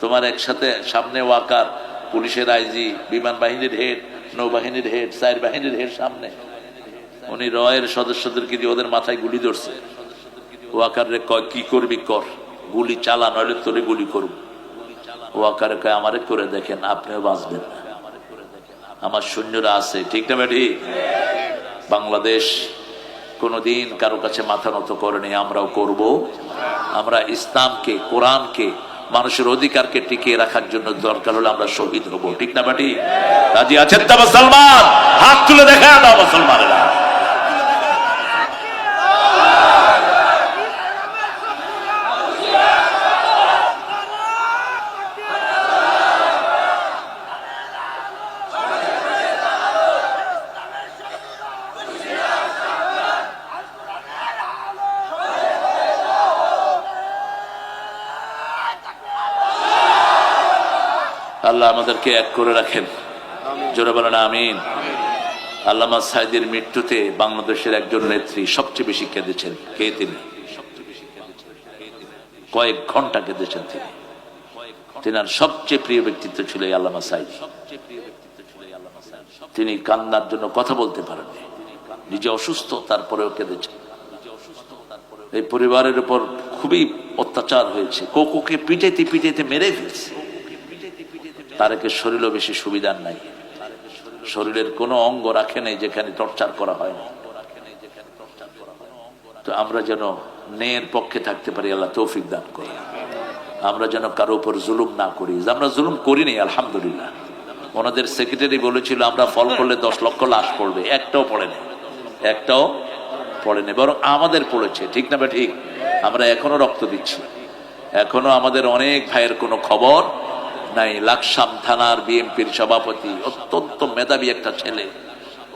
তোমার একসাথে সামনে ওয়াকার, পুলিশের আইজি, বিমান বাহিনীর হেড, নৌবাহিনীর হেড, সাইর বাহিনীর হেড সামনে। উনি রয়ের সদস্যদেরকে দিয়ে ওদের মাথায় গুলি ধরছে। ওয়াকার রে কয় কি করবি কর, গুলি চালা, নইলে তোরে গুলি করব। ওয়াকারে কয় আমারে করে দেখেন, আপনিও বাঁচবেন না। আমার সৈন্যরা আছে, ঠিক না? ঠিক। বাংলাদেশ কোনদিন কারো কাছে মাথা নত করেনি, আমরাও করব। আমরা ইসলামকে, কোরআনকে, মানুষের অধিকারকে টিকিয়ে রাখার জন্য দরকার হলে আমরা শহীদ হব, ঠিক না? ঠিক। রাজি আছেন তো মুসলমান? হাত তুলে দেখা দাও মুসলমানেরা। আল্লাহ আমাদেরকে এক করে রাখেন, জোরে বলেন আমিন। আল্লামা সাঈদীর মৃত্যুতে বাংলাদেশের একজন নেত্রী সবচেয়ে বেশি কেঁদেছেন। কে তিনি? কয়েক ঘন্টা কেঁদেছেন তিনি। তিনার সবচেয়ে প্রিয় ব্যক্তিত্ব ছিল এই আল্লামা সাঈদী। তিনি কান্নার জন্য কথা বলতে পারেননি, নিজে অসুস্থ, তারপরেও কেঁদেছেন। এই পরিবারের উপর খুবই অত্যাচার হয়েছে, কোকুকে পিটাইতে পিটাইতে মেরে ফেলছে। তারেকের শরীরও বেশি সুবিধার নাই, শরীরের কোনো অঙ্গ রাখে নাই যেখানে টর্চার করা হয় না। তো আমরা যেন ন্যায়ের পক্ষে থাকতে পারি, আল্লাহ তৌফিক দান করে। আমরা যেন কারো উপর জুলুম না করি। আমরা জুলুম করিনি আলহামদুলিল্লাহ। ওনাদের সেক্রেটারি বলেছিল আমরা ফল করলে 10 লক্ষ লাশ পড়বে, একটাও পড়েনি, একটাও পড়েনি, বরং আমাদের পড়েছে। ঠিক না বা ঠিক? আমরা এখনো রক্ত দিচ্ছি, এখনো আমাদের অনেক ভাইয়ের কোনো খবর নাই। লাকসাম থানার বিএনপির সভাপতি, অত্যন্ত মেধাবী একটা ছেলে,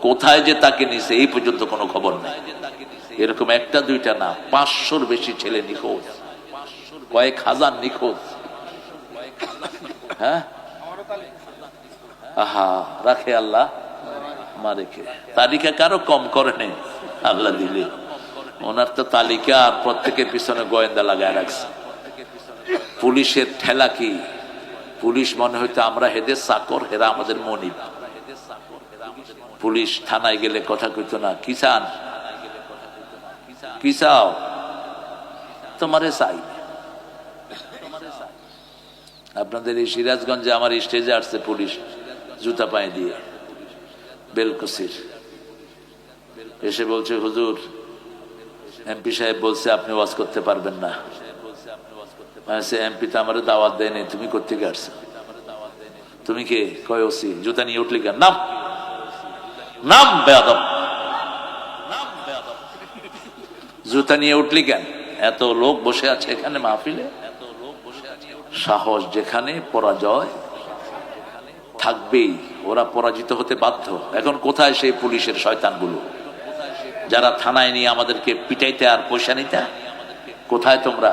কোথায় যে তাকে নিছে এই পর্যন্ত কোনো খবর নাই। এরকম একটা দুইটা না, 500-র বেশি ছেলে নিখোঁজ, কয়েক হাজার নিখোঁজ। হ্যাঁ, আহা, রাখে আল্লাহ মারেকে। তালিকা কারো কম করে নেই, আল্লাহ দিলে। ওনার তো তালিকা আর প্রত্যেকের পিছনে গোয়েন্দা লাগায় রাখছে। পুলিশের ঠেলা কি? পুলিশ মনে হইতো আমরা হেদের চাকর, হেরা আমাদের মনিব। পুলিশ থানায় গেলে কথা কইতো না, কি চান, কি চাও, তোমারে চাই। আপনাদের এই সিরাজগঞ্জে আমার স্টেজে আসছে পুলিশ জুতা পায়ে দিয়ে, বেলকুসির, এসে বলছে হুজুর এমপি সাহেব বলছে আপনি ওয়াজ করতে পারবেন না। এমপি তো আমার দাওয়াত দেয়নি, তুমি কোত্থেকে আসছো? তুমি কে? কয় ওসি। জুতা নিয়ে উঠলি কেন? নাম, নাম বেয়াদব, জুতা নিয়ে উঠলি কেন? এত লোক বসে আছে এখানে মাহফিলে, সাহস যেখানে পরাজয় থাকবেই, ওরা পরাজিত হতে বাধ্য। এখন কোথায় সেই পুলিশের শয়তানগুলো যারা থানায় নিয়ে আমাদেরকে পিটাইতে আর পয়সা নিতে? কোথায় তোমরা?